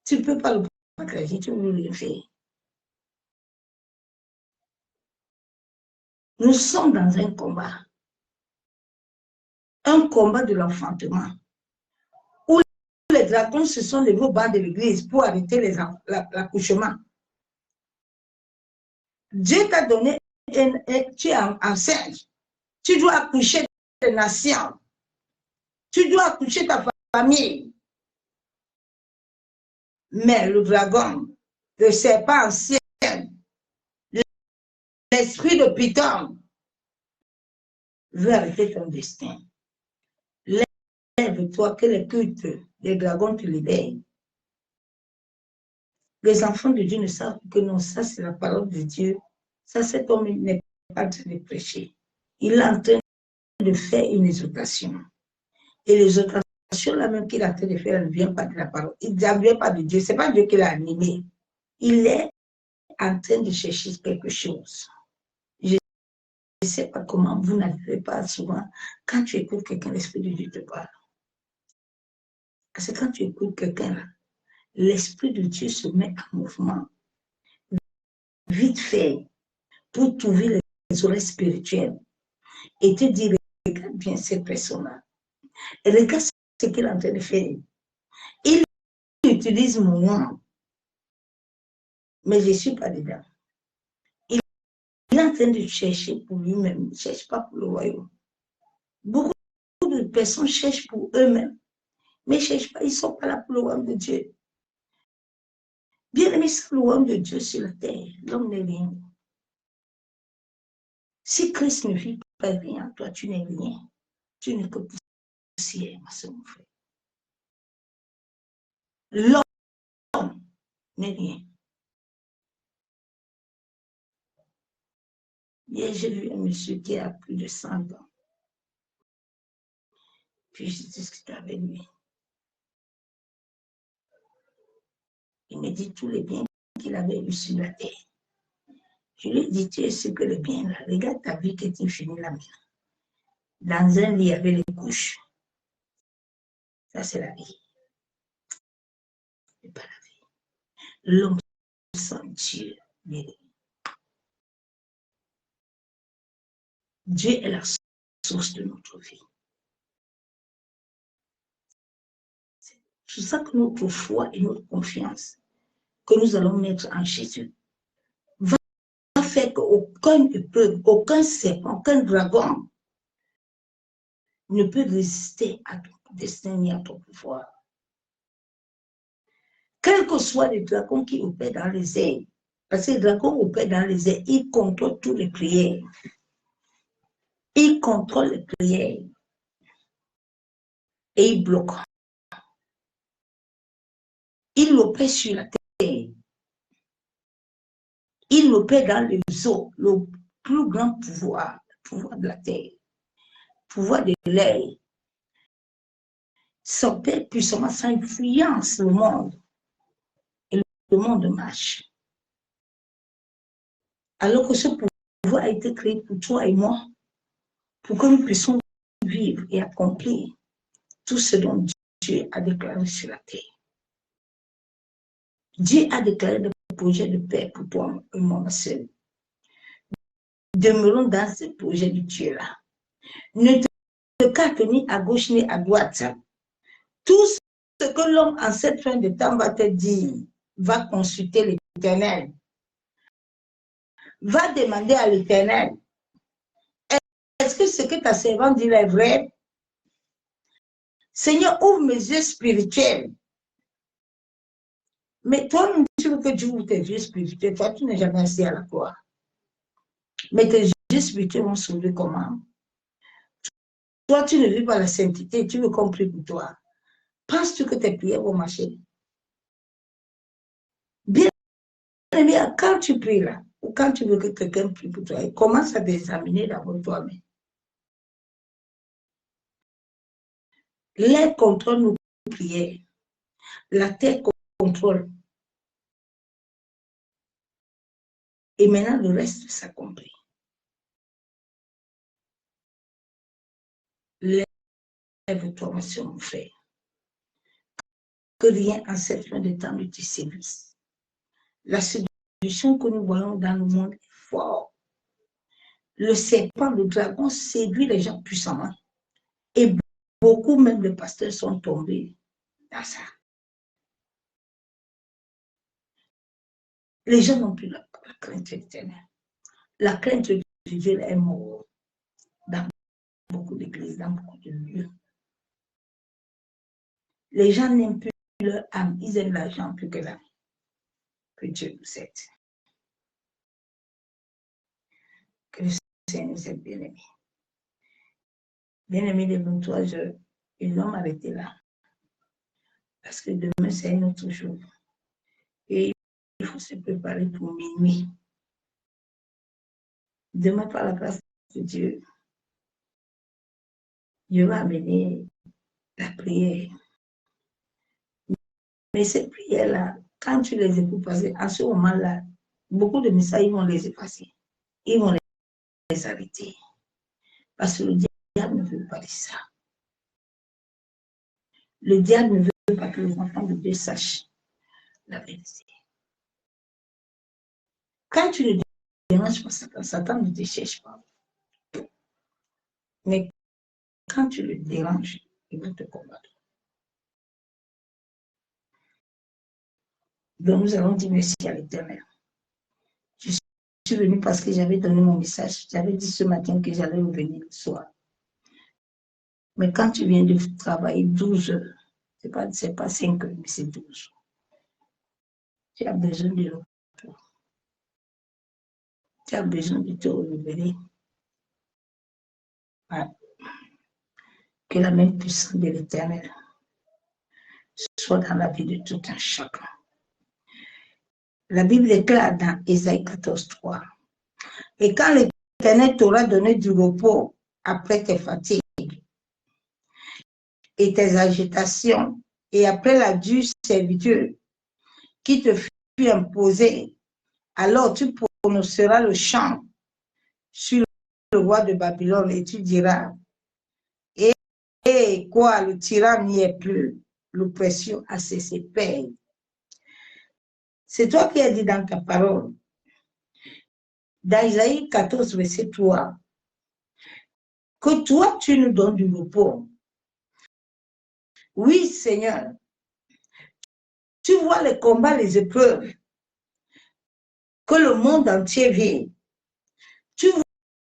Tu ne peux pas le partager, tu veux le faire. Nous sommes dans un combat. un combat de l'enfantement, où les dragons se sont levés au bas de l'église pour arrêter l'accouchement. Dieu t'a donné, tu es enceinte, tu dois accoucher des nations, tu dois accoucher ta famille. Mais le dragon, le serpent ancien, l'esprit de Python veut arrêter ton destin. Lève-toi, que les cultes des dragons te libèrent. Les enfants de Dieu ne savent que non, ça c'est la parole de Dieu. Ça, cet homme n'est pas en train de prêcher. Il est en train de faire une exhortation. Et l'exhortation, là même qu'il est en train de faire, elle ne vient pas de la parole. Il ne vient pas de Dieu. Ce n'est pas Dieu qui l'a animé. Il est en train de chercher quelque chose. Je ne sais pas comment vous n'arrivez pas souvent, quand tu écoutes quelqu'un, l'Esprit de Dieu te parle. Parce que quand tu écoutes quelqu'un, l'Esprit de Dieu se met en mouvement, vite fait, pour trouver les oreilles spirituelles et te dire, regarde bien cette personne-là. Et regarde ce qu'il est en train de faire. Il utilise mon nom, mais je ne suis pas dedans. Il est en train de chercher pour lui-même, il ne cherche pas pour le royaume. Beaucoup de personnes cherchent pour eux-mêmes, mais ils ne cherchent pas, ils ne sont pas là pour le royaume de Dieu. Bien aimé, c'est le royaume de Dieu sur la terre, l'homme n'est rien. Si Christ ne vit pas rien, toi tu n'es rien. Tu n'es que poussière, ma soeur, mon frère. L'homme n'est rien. Hier, j'ai vu un monsieur qui a plus de 100 ans. Puis je discutais avec lui. Il me dit tous les biens qu'il avait eu sur la terre. Je lui ai dit, tu es sûr que le bien là, regarde ta vie que tu finis là maintenant. Dans un lit, il y avait les couches. Ça, c'est la vie. C'est pas la vie. L'homme sans Dieu. Dieu est la source de notre vie. C'est ça que notre foi et notre confiance que nous allons mettre en Jésus va faire qu'aucun épreuve, aucun serpent, aucun dragon ne peut résister à ton destin ni à ton pouvoir. Quel que soit le dragon qui opère dans les airs, parce que le dragon opère dans les airs, il contrôle toutes les prières. Il contrôle les prières. Et il bloque. Il opère sur la terre. Il opère dans les eaux, le plus grand pouvoir, le pouvoir de la terre, le pouvoir de l'air. Son père puissamment, ça influence le monde. Et le monde marche. Alors que ce pouvoir a été créé pour toi et moi, pour que nous puissions vivre et accomplir tout ce dont Dieu a déclaré sur la terre. Dieu a déclaré le projet de paix pour toi et moi, ma soeur. Demeurons dans ce projet de Dieu-là. Ne te carte ni à gauche ni à droite. Tout ce que l'homme en cette fin de temps va te dire, va consulter l'Éternel. Va demander à l'Éternel, est-ce que ce que ta servante dit est vrai? Seigneur, ouvre mes yeux spirituels. Mais toi, tu veux que Dieu ouvre tes yeux spirituels. Toi, tu n'es jamais assis à la croix. Mais tes yeux spirituels vont s'ouvrir comment? Toi, tu ne vis pas la sainteté. Tu veux qu'on prie pour toi. Penses-tu que tes prières vont marcher? Bien aimé, quand tu pries là, ou quand tu veux que quelqu'un prie pour toi, commence à t'examiner d'abord toi-même. L'air contrôle nos prières. La terre contrôle. Et maintenant, le reste s'accomplit. Lève-toi, mon frère. Que rien en cette fin de temps ne te sévisse. La séduction que nous voyons dans le monde est forte. Le serpent, le dragon séduit les gens puissamment. Et beaucoup même de pasteurs sont tombés dans ça. Les gens n'ont plus la crainte éternelle. La crainte de Dieu est morte dans beaucoup d'églises, dans beaucoup de lieux. Les gens n'aiment plus leur âme, ils aiment l'argent plus que l'âme. Que Dieu nous aide. Que le Seigneur nous aide, bien-aimés. Bien-aimés, les 23 heures, ils vont m'arrêter là. Parce que demain, c'est un autre jour. Et il faut se préparer pour minuit. Demain, par la grâce de Dieu, Dieu va amener la prière. Mais ces prières-là, quand tu les écoutes passer, à ce moment-là, beaucoup de messages, ils vont les effacer. Ils vont les arrêter. Parce que le diable ne veut pas de ça. Le diable ne veut pas que les enfants de Dieu sachent la vérité. Quand tu ne déranges pas Satan, Satan ne te cherche pas. Mais quand tu le déranges, il va te combattre. Donc nous allons dire merci à l'Éternel. Je suis venu parce que j'avais donné mon message. J'avais dit ce matin que j'allais revenir le soir. Mais quand tu viens de travailler 12 heures, ce n'est pas 5 heures, mais c'est 12. Tu as besoin de repos. Tu as besoin de te renouveler. Ouais. Que la même puissance de l'Éternel soit dans la vie de tout un chacun. La Bible déclare dans Ésaïe 14:3. Et quand l'Éternel t'aura donné du repos après tes fatigues et tes agitations, et après la dure servitude qui te fut imposée, alors tu prononceras le chant sur le roi de Babylone et tu diras, et quoi, le tyran n'y est plus, l'oppression a cessé, paix. C'est toi qui as dit dans ta parole, dans Isaïe 14, verset 3, que toi, tu nous donnes du repos. Oui, Seigneur, tu vois les combats, les épreuves que le monde entier vit. Tu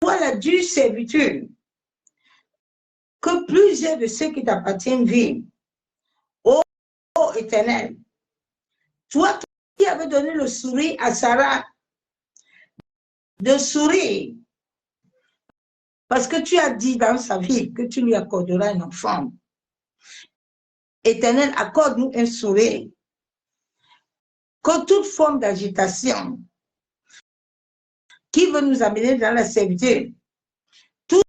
vois la dure servitude que plusieurs de ceux qui t'appartiennent vivent. Ô Éternel, toi qui avais donné le sourire à Sarah, de sourire, parce que tu as dit dans sa vie que tu lui accorderas un enfant. Éternel, accorde-nous un sourire. Que toute forme d'agitation qui veut nous amener dans la servitude, toute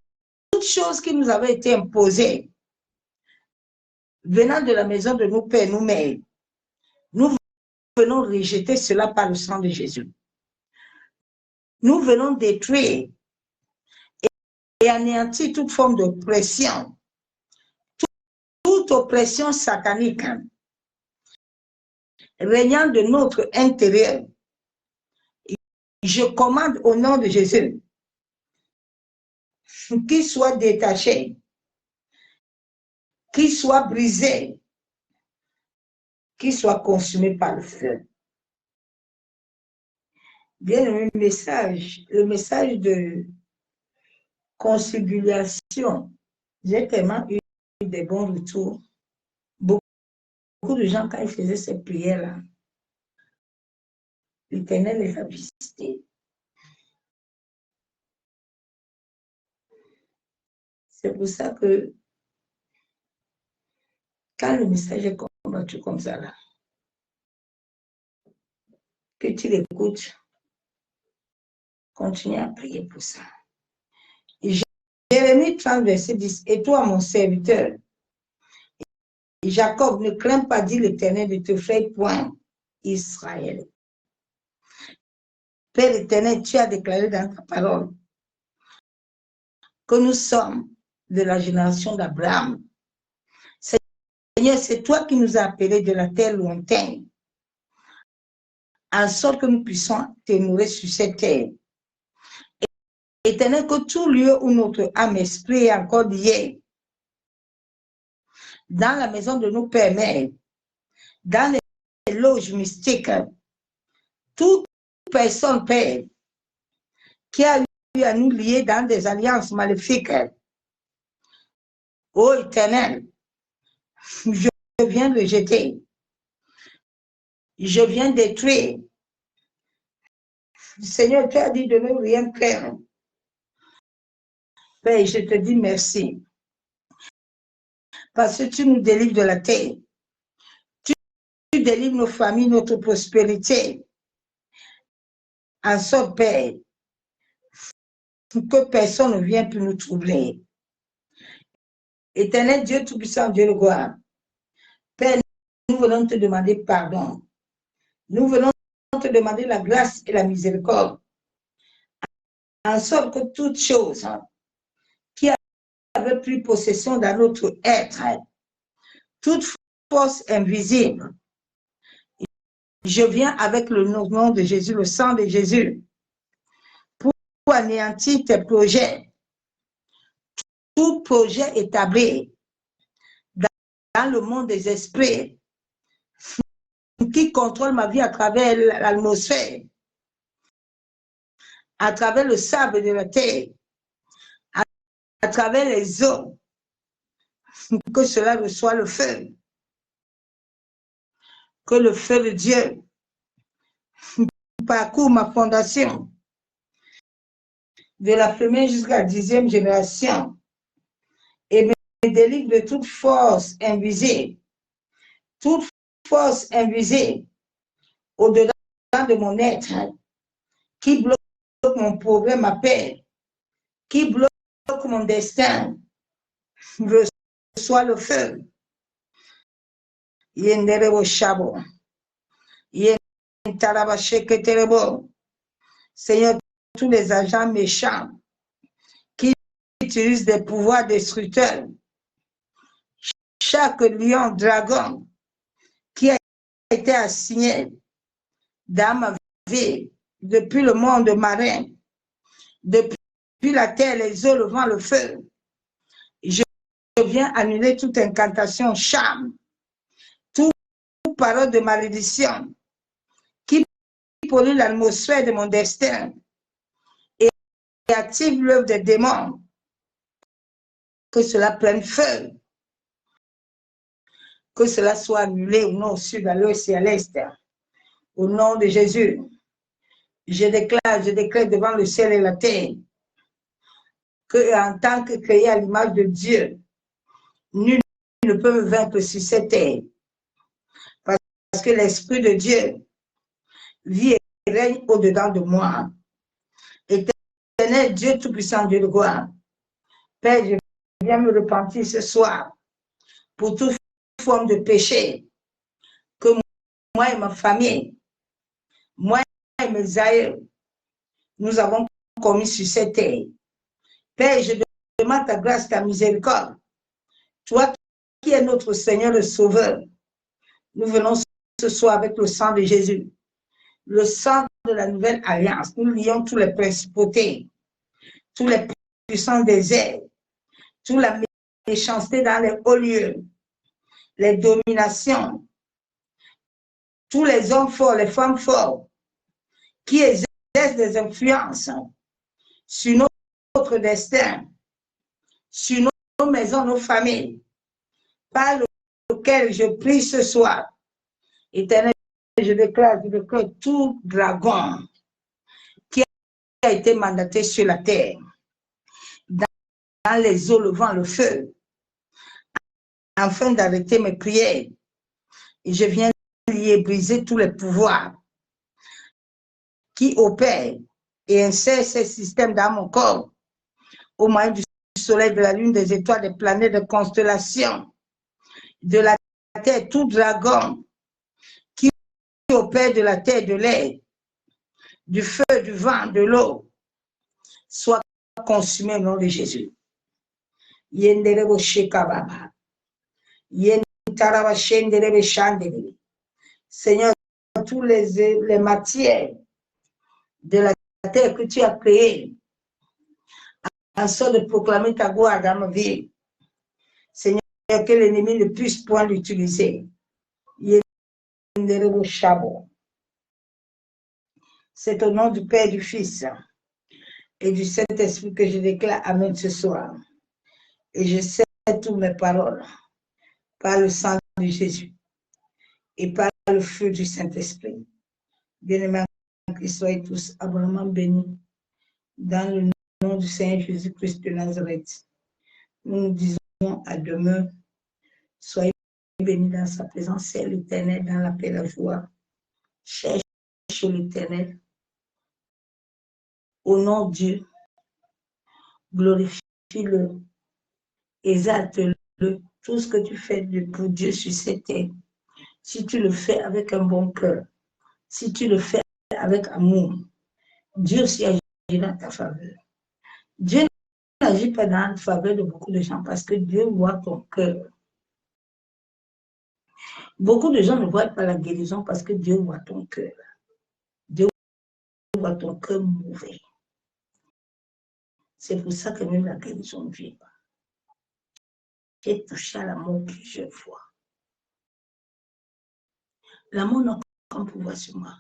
chose qui nous avait été imposée, venant de la maison de nos pères, nos mères, nous venons rejeter cela par le sang de Jésus. Nous venons détruire et anéantir toute forme d'oppression, toute oppression satanique régnant de notre intérieur. Je commande au nom de Jésus qu'il soit détaché, qu'il soit brisé, qu'il soit consumé par le feu. Bien, le message de conciliation, j'ai tellement eu des bons retours. Beaucoup de gens, quand ils faisaient ces prières-là, l'Éternel les a visités. C'est pour ça que quand le message est combattu comme ça, là, que tu l'écoutes, continue à prier pour ça. Jérémie 30, verset 10. Et toi, mon serviteur, Jacob, ne crains pas, dit l'Éternel, ne te fais point, Israël. Père éternel, tu as déclaré dans ta parole que nous sommes de la génération d'Abraham. Seigneur, c'est toi qui nous as appelés de la terre lointaine, en sorte que nous puissions te nourrir sur cette terre. Éternel, que tout lieu où notre âme, esprit est encore lié, dans la maison de nos pères-mères, dans les loges mystiques, toute personne, Père, qui a eu à nous lier dans des alliances maléfiques, ô Éternel, je viens le jeter. Je viens détruire. Seigneur, tu as dit de ne rien craindre. Père, je te dis merci. Parce que tu nous délivres de la terre. Tu délivres nos familles, notre prospérité. En sorte, Père, que personne ne vienne plus nous troubler. Éternel Dieu Tout-Puissant, Dieu de gloire. Père, nous venons te demander pardon. Nous venons te demander la grâce et la miséricorde. En sorte que toute chose qui avait pris possession dans notre être, toute force invisible, je viens avec le nom de Jésus, le sang de Jésus, pour anéantir tes projets, tout projet établi dans le monde des esprits, qui contrôle ma vie à travers l'atmosphère, à travers le sable de la terre, à travers les eaux, que cela reçoit le feu. Que le feu de Dieu parcourt ma fondation, de la première jusqu'à la 10e génération, et me délivre de toute force invisible, au-dedans de mon être, qui bloque mon progrès, ma paix, qui bloque mon destin, reçoit le feu. Yenderebo Shabo, Yentarabasheketerebo. Seigneur, tous les agents méchants qui utilisent des pouvoirs destructeurs, chaque lion, dragon qui a été assigné dans ma vie, depuis le monde marin, depuis la terre, les eaux, le vent, le feu, je viens annuler toute incantation, charme, toute parole de malédiction qui pollue l'atmosphère de mon destin et active l'œuvre des démons. Que cela prenne feu, que cela soit annulé au nord, au sud, à l'ouest et à l'est. Au nom de Jésus, je déclare devant le ciel et la terre que en tant que créé à l'image de Dieu, nul ne peut me vaincre sur cette terre. Parce que l'Esprit de Dieu vit et règne au-dedans de moi. Éternel Dieu Tout-Puissant, Dieu de gloire, Père, je viens me repentir ce soir pour toute forme de péché que moi et ma famille, moi et mes aïeux, nous avons commis sur cette terre. Père, je demande ta grâce, ta miséricorde. Toi qui es notre Seigneur le Sauveur, nous venons ce soir avec le sang de Jésus, le sang de la nouvelle alliance. Nous lions tous les principautés, tous les puissances des airs, toute la méchanceté dans les hauts lieux, les dominations, tous les hommes forts, les femmes fortes, qui exercent des influences sur notre destin, sur nos maisons, nos familles, par lequel je prie ce soir. Éternel, je déclare que tout dragon qui a été mandaté sur la terre, dans les eaux, le vent, le feu, afin d'arrêter mes prières, et je viens lier, briser tous les pouvoirs qui opèrent et insèrent ces systèmes dans mon corps, au moyen du soleil, de la lune, des étoiles, des planètes, des constellations, de la terre, tout dragon qui opère de la terre, de l'air, du feu, du vent, de l'eau, soit consumé au nom de Jésus. Yenderebo Shekababa. Yentaraba Shenderebe Shandere. Seigneur, tous les matières de la terre que tu as créées, en sorte de proclamer ta gloire dans ma vie. Seigneur, que l'ennemi ne puisse point l'utiliser. C'est au nom du Père, du Fils et du Saint-Esprit que je déclare Amen ce soir. Et je sais toutes mes paroles par le sang de Jésus et par le feu du Saint-Esprit. Bien-aimés, qu'ils soient tous abondamment bénis dans le nom du Seigneur Jésus-Christ de Nazareth. Nous nous disons à demain. Soyez bénis dans sa présence, c'est l'Éternel dans la paix et la joie. Cherche l'Éternel. Au nom de Dieu, glorifie-le, exalte-le. Tout ce que tu fais pour Dieu sur cette terre, si tu le fais avec un bon cœur, si tu le fais avec amour, Dieu aussi agit dans ta faveur. Dieu n'agit pas dans la faveur de beaucoup de gens parce que Dieu voit ton cœur. Beaucoup de gens ne voient pas la guérison parce que Dieu voit ton cœur. Dieu voit ton cœur mauvais. C'est pour ça que même la guérison ne vient pas. J'ai touché à l'amour plusieurs fois. L'amour n'a aucun pouvoir sur moi.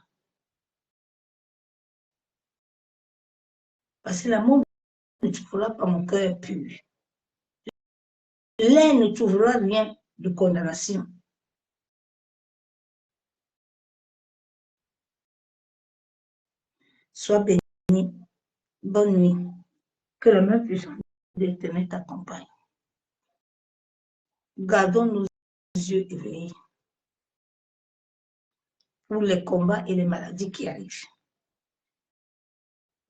Parce que l'amour ne trouvera pas mon cœur pur. L'un ne trouvera rien de condamnation. Sois béni. Bonne nuit. Que la main puissante de l'Éternel t'accompagne. Gardons nos yeux éveillés pour les combats et les maladies qui arrivent.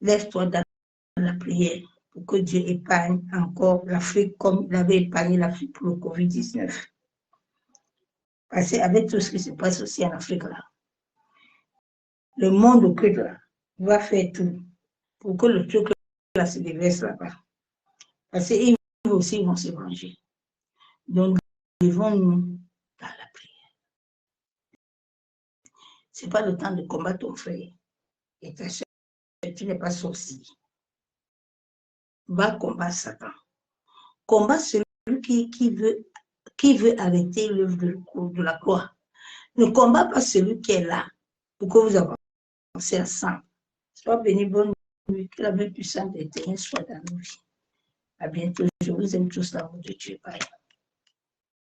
Lève-toi dans la prière pour que Dieu épargne encore l'Afrique comme il avait épargné l'Afrique pour le Covid-19. Parce qu'avec tout ce qui se passe aussi en Afrique là, le monde occulte là va faire tout pour que le truc là se déverse là-bas. Parce qu'ils aussi vont se venger. Donc, devons-nous dans la prière. Ce n'est pas le temps de combattre ton frère et ta soeur. Tu n'es pas sorcier. Va combattre Satan. Combat celui qui veut arrêter l'œuvre de la croix. Ne combat pas celui qui est là pour que vous avancez ensemble. Sois béni, bonne nuit, que la main puissante de l'Éternel soit dans nos vies. À bientôt, je vous aime tous dans l'amour de Dieu. Bye.